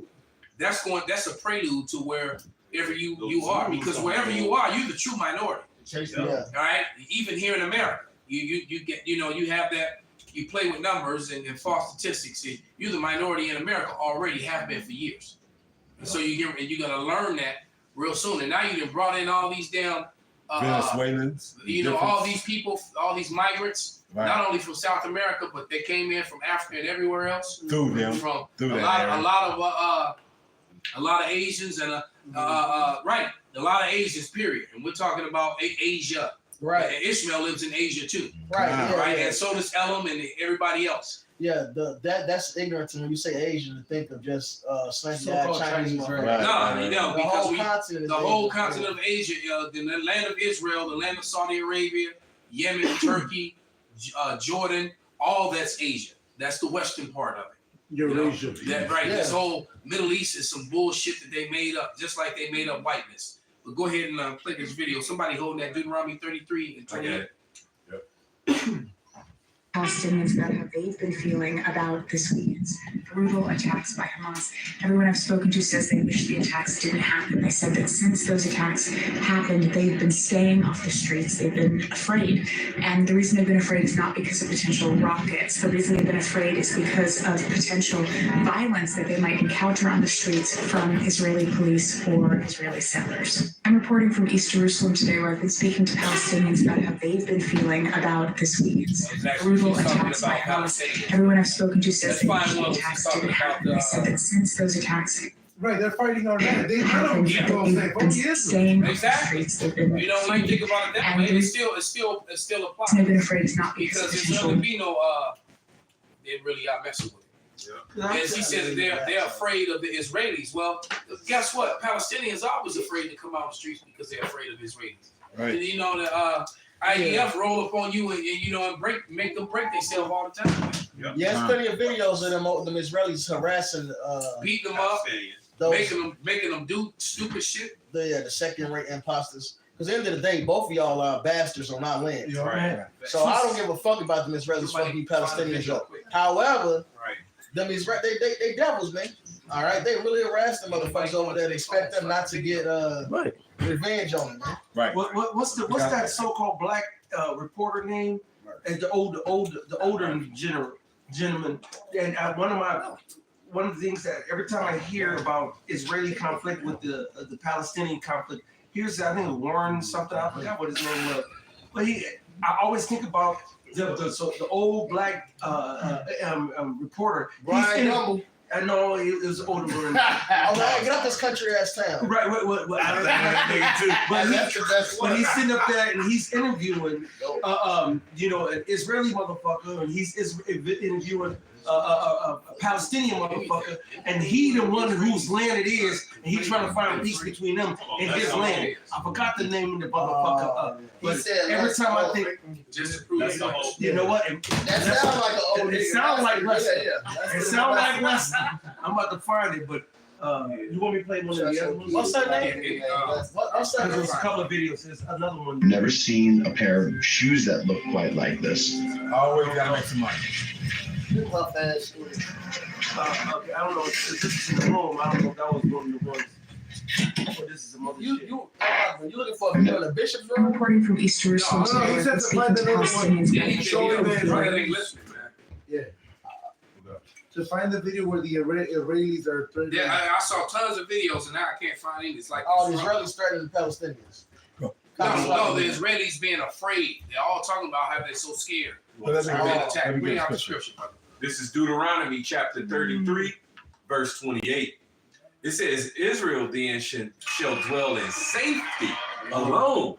That's a prelude to wherever you are, because wherever you are, you're the true minority. Yeah. All right, even here in America, you get you have that. You play with numbers and false statistics. You're the minority in America already, have been for years. And so you're gonna learn that real soon. And now you've brought in all these damn Venezuelans. all these people, all these migrants, not only from South America, but they came in from Africa and everywhere else. Through them. From Through a lot of Asians and a lot of Asians. Period. And we're talking about Asia. Right. And Ishmael lives in Asia too. Right. Right. Yeah. And so does Elam and everybody else. Yeah, that's ignorant when you say Asian to think of just slanty So-called Chinese. Chinese, Right. No, because the whole Asian. continent of Asia, the land of Israel, the land of Saudi Arabia, Yemen, Turkey, Jordan, all that's Asia. That's the western part of it. Eurasia. This whole Middle East is some bullshit that they made up, just like they made up whiteness. But go ahead and play this video. Somebody holding that Deuteronomy 33 and 28. Palestinians about how they've been feeling about this weekend's brutal attacks by Hamas. Everyone I've spoken to says they wish the attacks didn't happen. They said that since those attacks happened, they've been staying off the streets. They've been afraid. And the reason they've been afraid is not because of potential rockets. The reason they've been afraid is because of potential violence that they might encounter on the streets from Israeli police or Israeli settlers. I'm reporting from East Jerusalem today, where I've been speaking to Palestinians about how they've been feeling about this weekend's brutal attacks by Hamas. Everyone I've spoken to says they wish the attacks didn't happen. They said that since those attacks Right, they're fighting our land. They don't they've been staying off the streets. They've been You don't like think about it that way. It's still a plot. They've been afraid it's not Because there's not gonna be no they really are messing with it. And he says they're afraid of the Israelis. Well, guess what? Palestinians are always afraid to come out on the streets because they're afraid of Israelis. Right. And you know the IDF roll up on you and make them break themselves all the time. Yeah, there's plenty of videos of them Israelis harassing, beating them up, making them do stupid shit. The second-rate imposters. Because at the end of the day, both of y'all are bastards on our land. Right. So I don't give a fuck about them Israelis fucking Palestinians. However, them Israelis, they devils, man. All right, they really harass them motherfuckers over there. They expect them not to get revenge on them, man. Right. What's that so-called black reporter name? And the older gentleman. And one of the things that every time I hear about Israeli conflict with the Palestinian conflict, here's I think Warren something, I forgot what his name was, but I always think about the old black reporter. Brian Humble. I know it was older. Get out this country ass town. Right. But he's sitting up there and he's interviewing, an Israeli motherfucker, and he's interviewing a Palestinian motherfucker, and he the one whose land it is, and he's trying to find peace between them and his land. I forgot the name of the motherfucker. But every time I think, just to prove you know what? That sounds like an old It sounds like wrestling. It sounds like wrestling. I'm about to find it, but you want me to play one of the other ones? What's that name? What's that? There's a couple of videos. There's another one. Never seen a pair of shoes that look quite like this. Always gotta make some money. Puff ass shit. Okay, I don't know if this is in the room. I don't know if that was one of the ones. Or this is some other shit. You looking for a video in the Bishop's room? Reporting from East Jerusalem No, he today, said where to speaking find to another one. Palestinians Yeah, about he the Showing showing the that Israelis. ain't listening, man. Yeah. To find the video where the Israelis are threatening. Yeah, I saw tons of videos, and now I can't find any. It's like All the it's Israelis threatening the Palestinians. No, the Israelis being afraid. They're all talking about how they're so scared. Well, let me They're get- being let attacked. me Bring get out the scripture. scripture, brother. This is Deuteronomy chapter 33, verse 28. It says, Israel then shall dwell in safety alone.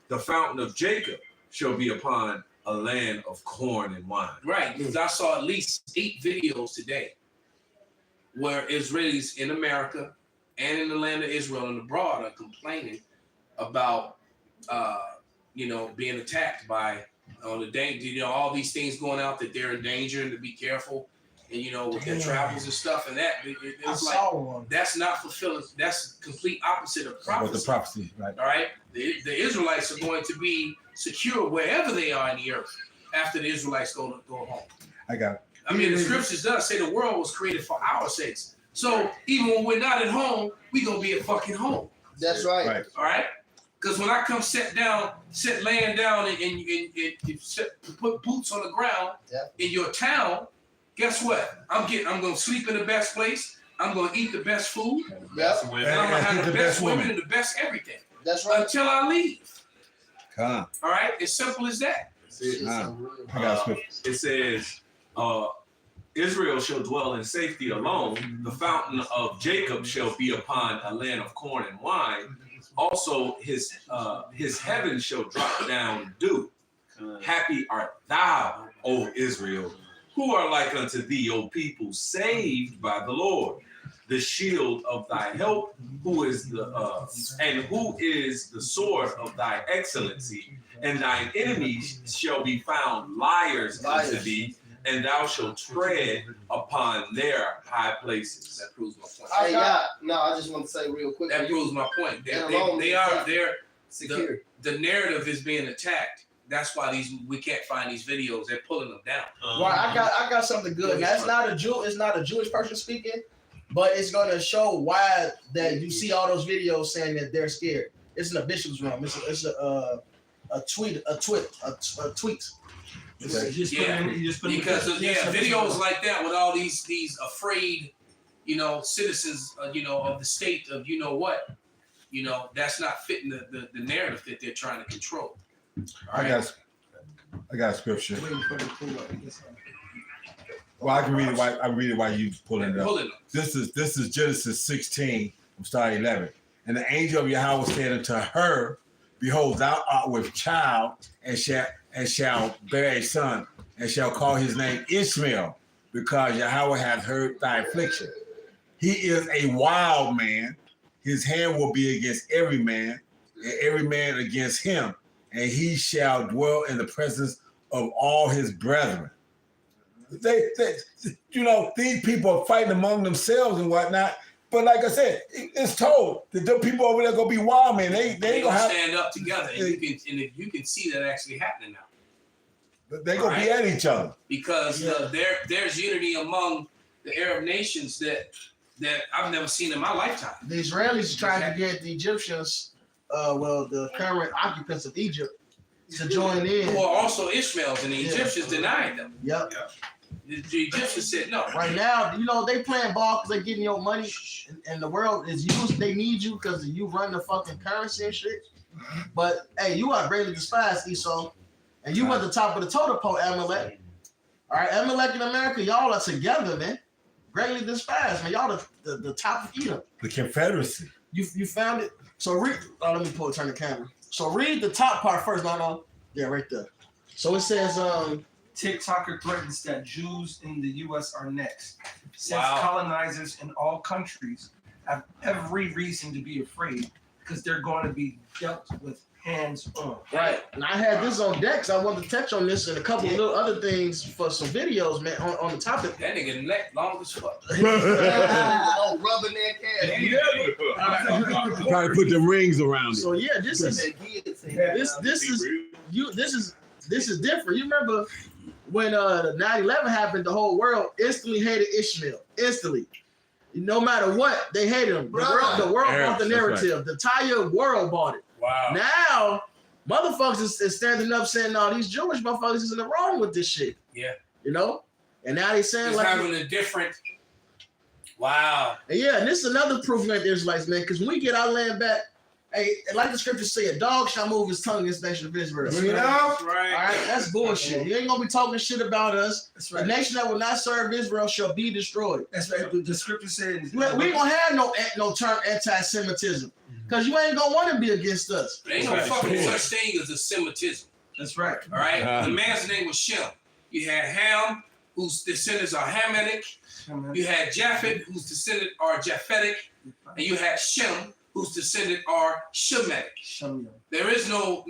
The fountain of Jacob shall be upon a land of corn and wine. Right, because I saw at least 8 videos today where Israelis in America and in the land of Israel and abroad are complaining about, being attacked by the danger. All these things going out that they're in danger and to be careful, and with their travels and stuff and that. It's like that's not fulfilling. That's complete opposite of prophecy. What the prophecy, right? All right, the Israelites are going to be secure wherever they are in the earth after the Israelites go home. I got it. I mean, the scriptures does say the world was created for our sakes. So even when we're not at home, we gonna be at fucking home. That's right. All right. Because when I come laying down and put boots on the ground in your town, guess what? I'm gonna sleep in the best place. I'm gonna eat the best food. Yep. And I'm gonna have the best women and the best everything. That's right. Until I leave. Come. All right. As simple as that. I got scripture. It says, Israel shall dwell in safety alone. The fountain of Jacob shall be upon a land of corn and wine. Also, his heaven shall drop down dew. Happy art thou, O Israel, who are like unto thee, O people, saved by the Lord, the shield of thy help, who is the sword of thy excellency, and thine enemies shall be found liars unto thee, and thou shalt tread upon their high places. That proves my point. Hey, yeah. No, I just want to say real quick. That proves my point. They're secure. The narrative is being attacked. That's why we can't find these videos. They're pulling them down. Well, I got something good. Now, it's not a Jewish person speaking, but it's gonna show why that you see all those videos saying that they're scared. It's in the bishop's room. It's a tweet. Because videos like that with all these afraid, citizens, of the state of that's not fitting the narrative that they're trying to control. I got scripture. Well, I can read it. I read it while you pulling it up. This is Genesis 16, from start 11. And the angel of Yahweh said unto her, Behold, thou art with child, and shall bear a son, and shall call his name Ishmael, because Yahweh hath heard thy affliction. He is a wild man. His hand will be against every man, and every man against him, and he shall dwell in the presence of all his brethren. These people are fighting among themselves and whatnot. But like I said, it's told that the people over there gonna be wild, man. They They gonna gonna have, stand up together, and you can see that actually happening now. they gonna be at each other. Because there's unity among the Arab nations that I've never seen in my lifetime. The Israelis tried to get the Egyptians, the current occupants of Egypt, to join in. Who are also Ishmaels, and the Egyptians denied them. Yep. The Egyptians said no. Right now, they playing ball because they getting your money, and the world is used. They need you because you run the fucking currency and shit. But hey, you are greatly despised, Esau, and you at the top of the totem pole, Amalek. All right, Amalek in America, y'all are together, man. Greatly despised, man. Y'all the top of Edom. The Confederacy. You found it. So read. Oh, let me turn the camera. So read the top part first. No. Yeah, right there. So it says, TikToker threatens that Jews in the U.S. are next. Since colonizers in all countries have every reason to be afraid because they're going to be dealt with hands on. Right. And I had this on deck, so I wanted to touch on this and a couple of little other things for some videos, man, on the topic. That nigga neck long as fuck. Rubbing that cat. Try to put the rings around it. So yeah, this is different. You remember when 9/11 happened, the whole world instantly hated Ishmael. Instantly. No matter what, they hated him. The world bought the narrative. The entire world bought it. Wow. Now, motherfuckers is standing up saying, no, these Jewish motherfuckers is in the wrong with this shit. Yeah. You know? And now they saying It's like having a different. Wow. And yeah, and this is another proof that there's like, man, because when we get our land back, hey, like the scriptures say, a dog shall move his tongue against the nation of Israel. Bring it up. All right, that's bullshit. You ain't gonna be talking shit about us. That's right. The nation that will not serve Israel shall be destroyed. That's right. The scripture says we ain't gonna have no term anti-Semitism, because you ain't gonna want to be against us. There ain't no fucking such thing as a Semitism. That's right. All right. The man's name was Shem. You had Ham, whose descendants are Hamitic. You had Japhet, whose descendants are Japhetic, and you had Shem, whose descendants are Shemitic. There is no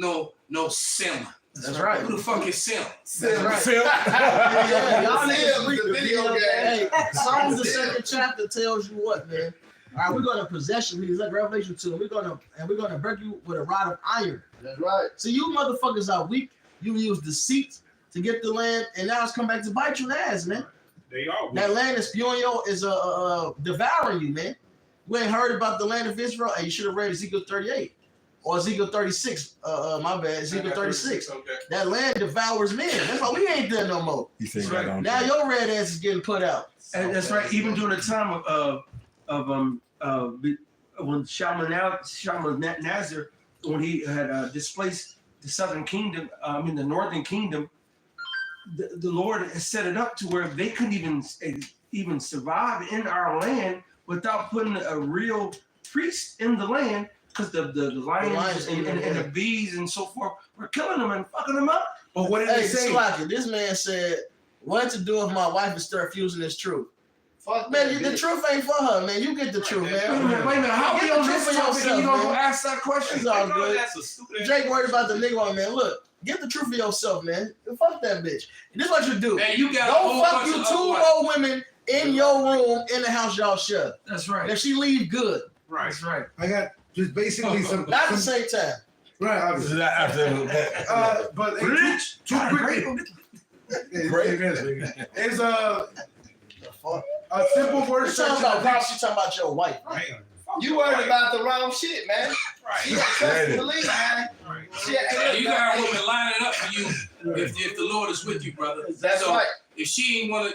Sem. That's right. Who the fuck is Sem? That's right. Sim. Y'all niggas read the video game. Hey, Psalms the second chapter tells you what, man. All right, we're gonna possession these, like Revelation 2. We're gonna break you with a rod of iron. That's right. So you motherfuckers are weak. You use deceit to get the land, and now it's come back to bite you in the ass, man. They are weak. That land is spewing you, is devouring you, man. We ain't heard about the land of Israel. Hey, you should have read Ezekiel 38 or Ezekiel 36. My bad, Ezekiel 36. Okay. That land devours men. That's why we ain't there no more. He said right. Now your red ass is getting put out. And that's right. Even during the time when Shalmaneser, when he had displaced the southern kingdom, the northern kingdom, the Lord has set it up to where they couldn't even survive in our land without putting a real priest in the land, because the lions and the bees and so forth were killing them and fucking them up. But what did they say? This man said, what to do if my wife is start fusing this truth? Fuck man, the truth ain't for her, man. You get the truth, man. Wait a minute. How we on this topic and you don't go ask that question? It's all good. Jake worried about the nigga one, man. Look, get the truth for yourself, man. Fuck that bitch. This is what you do. Man, you got go fuck you two more women in your room in the house y'all shut. That's right. If she leave good. Right. That's right. I got just basically some. Not at the same time. Right, obviously. But two quick. It's a simple word. She's talking about your wife. Right. You worried about the wrong shit, man. Right. You got trust and believe, man. Right. You got a woman lining up for you if the Lord is with you, brother. That's so right. If she wanna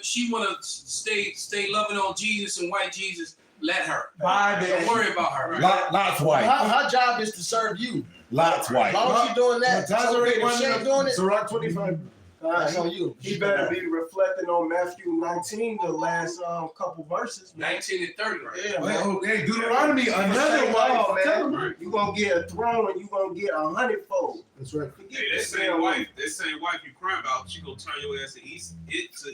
stay loving on Jesus and white Jesus, let her. Bye, baby. Don't worry about her. Lot's wife. Her job is to serve you. Lot's wife. As long as she's doing that, if she ain't doing it. Sirach 25. That's on you. He better be reflecting on Matthew 19, the last couple verses. 19 and 30, right? Yeah, man. Hey, Deuteronomy, another wife. Man. You gonna get a throne and you gonna get 100-fold. That's right. Hey, that same wife you crying about, she gonna turn your ass to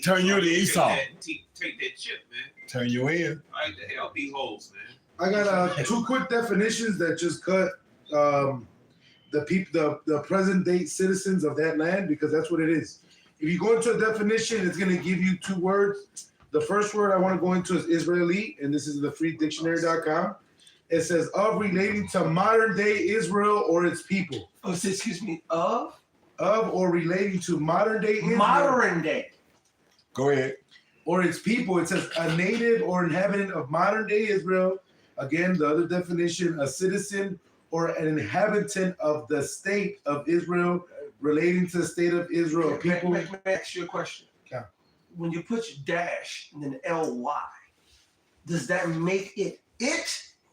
Turn you to Esau. Take that chip, man. Turn you in. Like the hell be hoes, man. I got two quick definitions that just cut the present day citizens of that land, because that's what it is. If you go into a definition, it's going to give you two words. The first word I want to go into is Israeli, and this is the freedictionary.com. It says of relating to modern day Israel or its people. Oh, excuse me, of or relating to modern day Israel. Modern day. Go ahead. Or its people. It says a native or inhabitant of modern day Israel. Again, the other definition, a citizen or an inhabitant of the state of Israel, relating to the state of Israel. People. Let me ask you a question. Yeah. When you put your dash and then LY, does that make it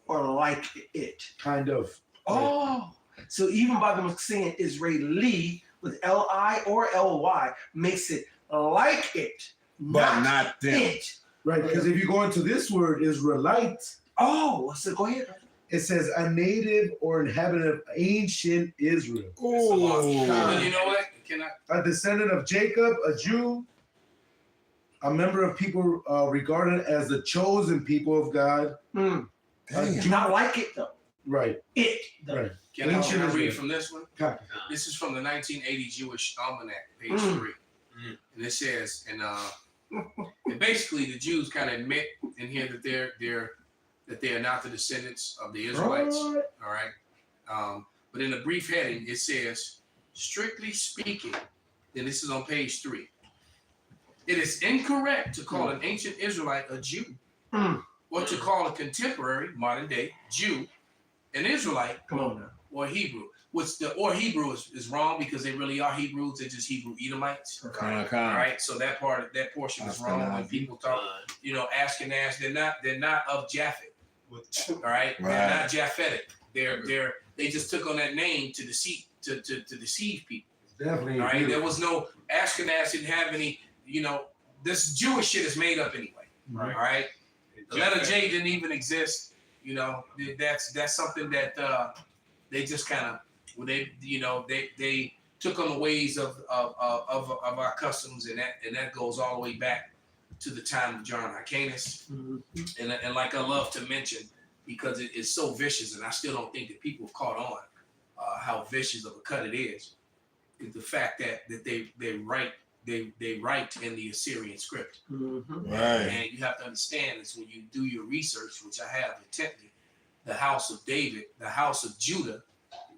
or like it? Kind of. Oh, so even by them saying Israeli with LI or LY makes it like it, but not them. It. Right, because if you go into this word, Israelite. Oh, so go ahead. It says a native or inhabitant of ancient Israel. Oh, you know what? A descendant of Jacob, a Jew, a member of people regarded as the chosen people of God. Not like it though. Right. It. Right. Can I read from this one? This is from the 1980 Jewish Almanac, page 3. And it says, and basically the Jews kind of admit in here that they are not the descendants of the Israelites. All right. But in the brief heading, it says, strictly speaking, and this is on page 3, It is incorrect to call an ancient Israelite a Jew, or to call a contemporary, modern day Jew an Israelite. Come on now. Or Hebrew. Or Hebrew is wrong because they really are Hebrews. They're just Hebrew Edomites. All right. So that portion is wrong when people talk. Ashkenaz. They're not of Japhet. All right. They're not Japhetic. They just took on that name to deceive people. Definitely. All right. There was no Ashkenaz. Didn't have any. This Jewish shit is made up anyway. Right. All right. The letter J didn't even exist. That's something that they just kind of they took on the ways of our customs, and that goes all the way back to the time of John Hyrcanus. And like I love to mention, because it is so vicious, and I still don't think that people have caught on how vicious of a cut it is the fact that they write in the Assyrian script. And you have to understand is when you do your research, which I have intently, the house of David, the house of Judah,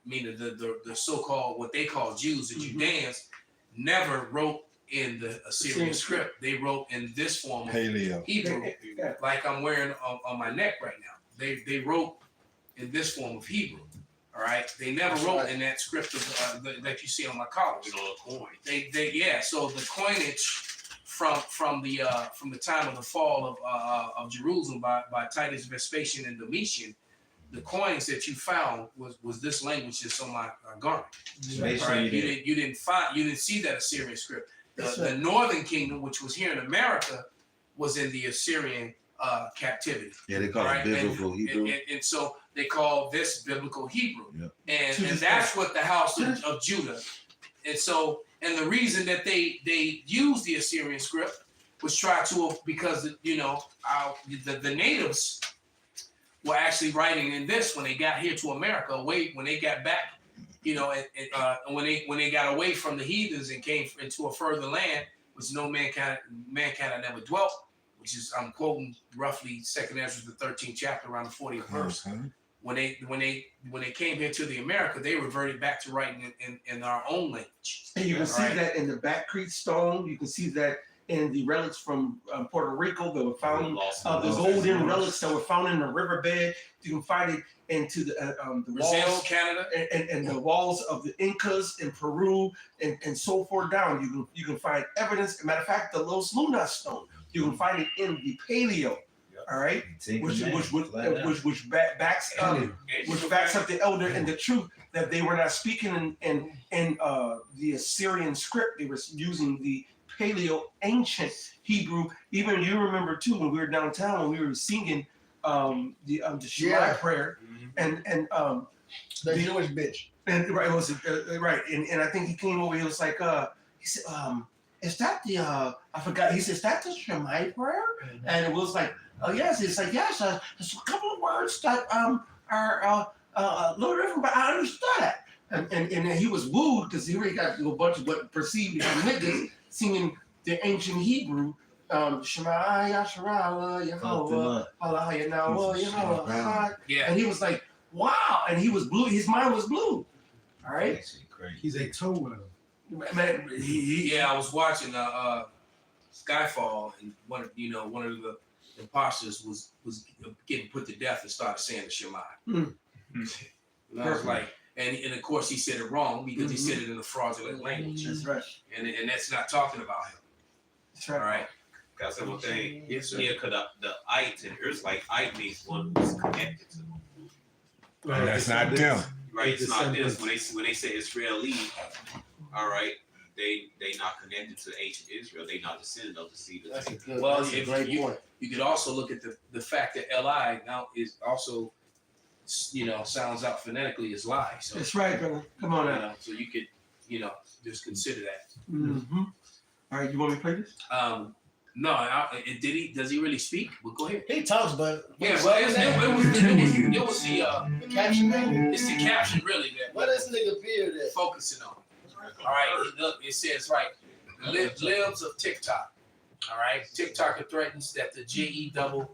meaning the so-called what they call Jews, the Judeans, never wrote in the Assyrian script. They wrote in this form of Hebrew, like I'm wearing on my neck right now. They wrote in this form of Hebrew. All right, they never wrote in that script of, that you see on my collars. So the coinage from the time of the fall of Jerusalem by Titus, Vespasian, and Domitian, the coins that you found was this language that's on my garment. Right? You didn't see that Assyrian script. The northern kingdom, which was here in America, was in the Assyrian captivity. Yeah, they call it biblical Hebrew. And so they call this biblical Hebrew. And that's what the house of Judah. And the reason that they used the Assyrian script was because the natives were actually writing in this when they got here to America, when they got back, when they got away from the heathens and came into a further land, which no mankind had never dwelt, which is, I'm quoting roughly 2nd Ezra, the 13th chapter, around the 40th verse. When they came here to the America, they reverted back to writing in our own language. And you can see that in the Backcrete stone. You can see that in the relics from Puerto Rico that were found, the golden relics that were found in the riverbed. You can find it into the Brazil, walls, Canada, and the walls of the Incas in Peru, and so forth down. You can find evidence. As a matter of fact, the Los Lunas stone, you can find it in the Paleo. All right, which backs up the elder and the truth that they were not speaking in the Assyrian script. They were using the Paleo ancient Hebrew. Even you remember too when we were downtown when we were singing the Shema prayer and the Jewish bitch. And right, it was right, and I think he came over. He was like, he said, "Is that the I forgot?" He said, "Is that the Shema prayer?" And it was like, "Oh yes." It's like, "Yes, there's a couple of words that are a little different, but I understood that." And he was wooed because he already got a bunch of what perceived to be niggas singing the ancient Hebrew, Shema Yasharala Yehovah Allah Yahweh Yehovah. And he was like, "Wow!" And he was blue. His mind was blue. All right. He's a toe. Man, I was watching Skyfall, and one of the imposters was getting put to death and started saying the Shema. And I was like, and of course he said it wrong because he said it in a fraudulent language. That's right. And that's not talking about him. That's right. All right. Got some thing. Yes, sir. Yeah, because the ite and it's like ite means one who's connected to them. Right. That's not them. Right, it's not this. When they say Israeli, all right, they not connected to ancient Israel. They not descendant of the seed of Jacob. Well, you could also look at the fact that Li now is also, sounds out phonetically as lie. So that's right, brother. Come on now. So you could, just consider that. Mm-hmm. All right, you want me to play this? No, does he really speak? Well, go ahead. He talks, but yeah, well, it was the caption. It's the caption really that. What is nigga beard at? Focusing on. All right, look, it says right. Libs of TikTok. All right, TikTok threatens that the JEWS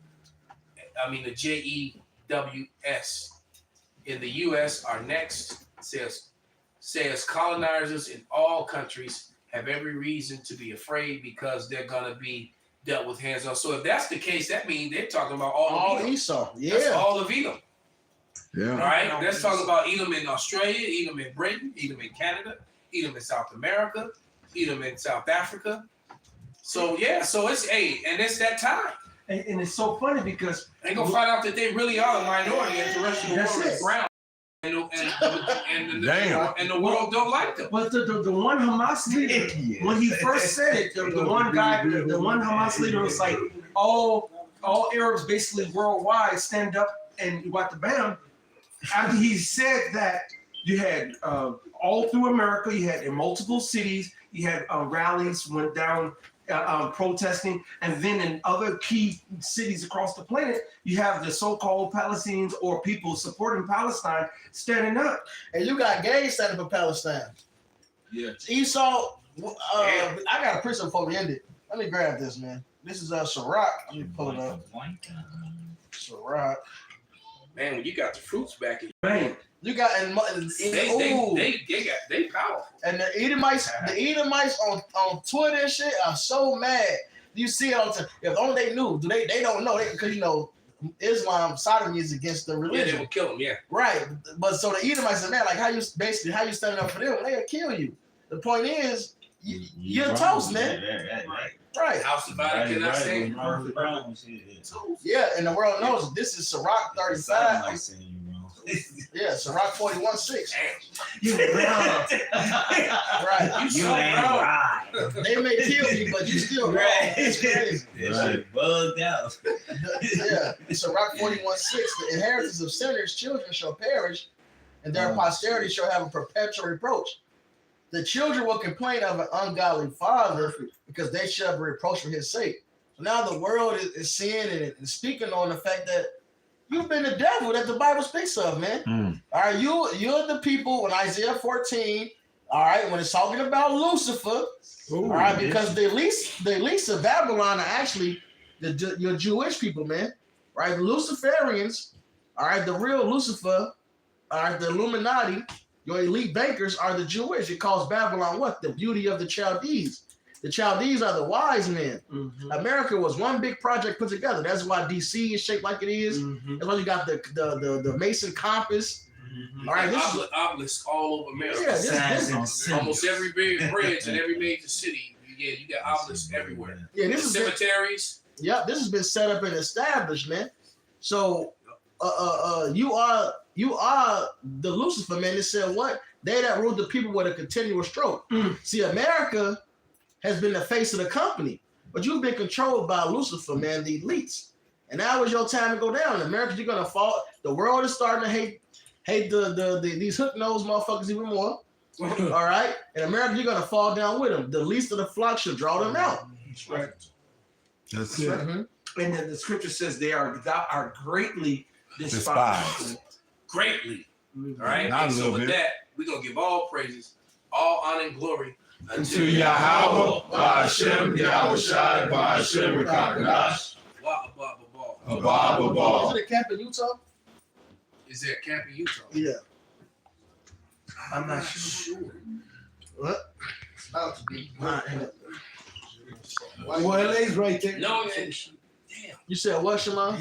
in the U.S. are next. Says colonizers in all countries have every reason to be afraid because they're gonna be dealt with hands on. So if that's the case, that means they're talking about all of Edom. Esau. That's Yeah. all of Edom. Yeah. All right. Let's talk about Edom in Australia, Edom in Britain, Edom in Canada, Edom in South America, Edom in South Africa. So yeah, so it's and it's that time. And it's so funny because they gonna find out that they really are the minority and the rest of the world is brown. And the world don't like them. But the one Hamas leader, when he first said it, the one guy, the one Hamas leader was like, all Arabs basically worldwide stand up and you got the ban. After he said that, you had all through America, you had in multiple cities, you had rallies went down protesting, and then in other key cities across the planet, you have the so-called Palestinians or people supporting Palestine standing up. And you got gays standing for Palestine. Yeah. Esau, I got a prison before we end it. Let me grab this, man. This is Sirach. Let me pull it up. Sirach. Man, when you got the fruits back in you got they powerful. And the Edomites on Twitter and shit are so mad. You see it all the time. If only they knew, they don't know, because Islam, sodomy is against the religion. Yeah, they will kill them. Yeah, right. But so the Edomites are mad. Like how you standing up for them? They'll kill you. The point is, you're toast, man. Right. House divided cannot stand. Yeah, and the world knows this is Sirach 35. Yeah, Sirach 41:6. Right. You so proud. They may kill you, but you still right. It's crazy. Right. Bugged out. Yeah. Sirach 41:6. The inheritance of sinners' children shall perish, and their posterity shall have a perpetual reproach. The children will complain of an ungodly father because they shall be reproached for his sake. So now the world is seeing and speaking on the fact that you've been the devil that the Bible speaks of, man. All right, you're the people in Isaiah 14. All right, when it's talking about Lucifer. All right, because the least of Babylon are actually your Jewish people, man. Right, the Luciferians. All right, the real Lucifer. All right, the Illuminati. Your elite bankers are the Jewish. It calls Babylon what? The beauty of the Chaldees. The Chaldees are the wise men. Mm-hmm. America was one big project put together. That's why DC is shaped like it is. Mm-hmm. That's why you got the Mason compass. Mm-hmm. All right, this obelisk all over America. Yeah, this almost every big bridge in every major city. You got obelisks everywhere. Yeah, this is cemeteries. This has been set up and established, man. So, you are the Lucifer, man. They said what? They that rule the people with a continual stroke. See, America has been the face of the company, but you've been controlled by Lucifer, man, the elites. And now is your time to go down. In America, you're gonna fall. The world is starting to hate these hook-nosed motherfuckers even more. All right? In America, you're gonna fall down with them. The least of the flock should draw them out. That's right. That's it. Mm-hmm. And then the scripture says they are greatly despised. Greatly. All right? And so with that, we're gonna give all praises, all honor and glory unto Yahweh, Ba'ashem, Yahushai, Ba'ashem, Rekakadash. Is it a camp in Utah? Is there a camp in Utah? Yeah. I'm not sure. What? It's about to be. Well, LA's right there. No, man. You said what, Shema?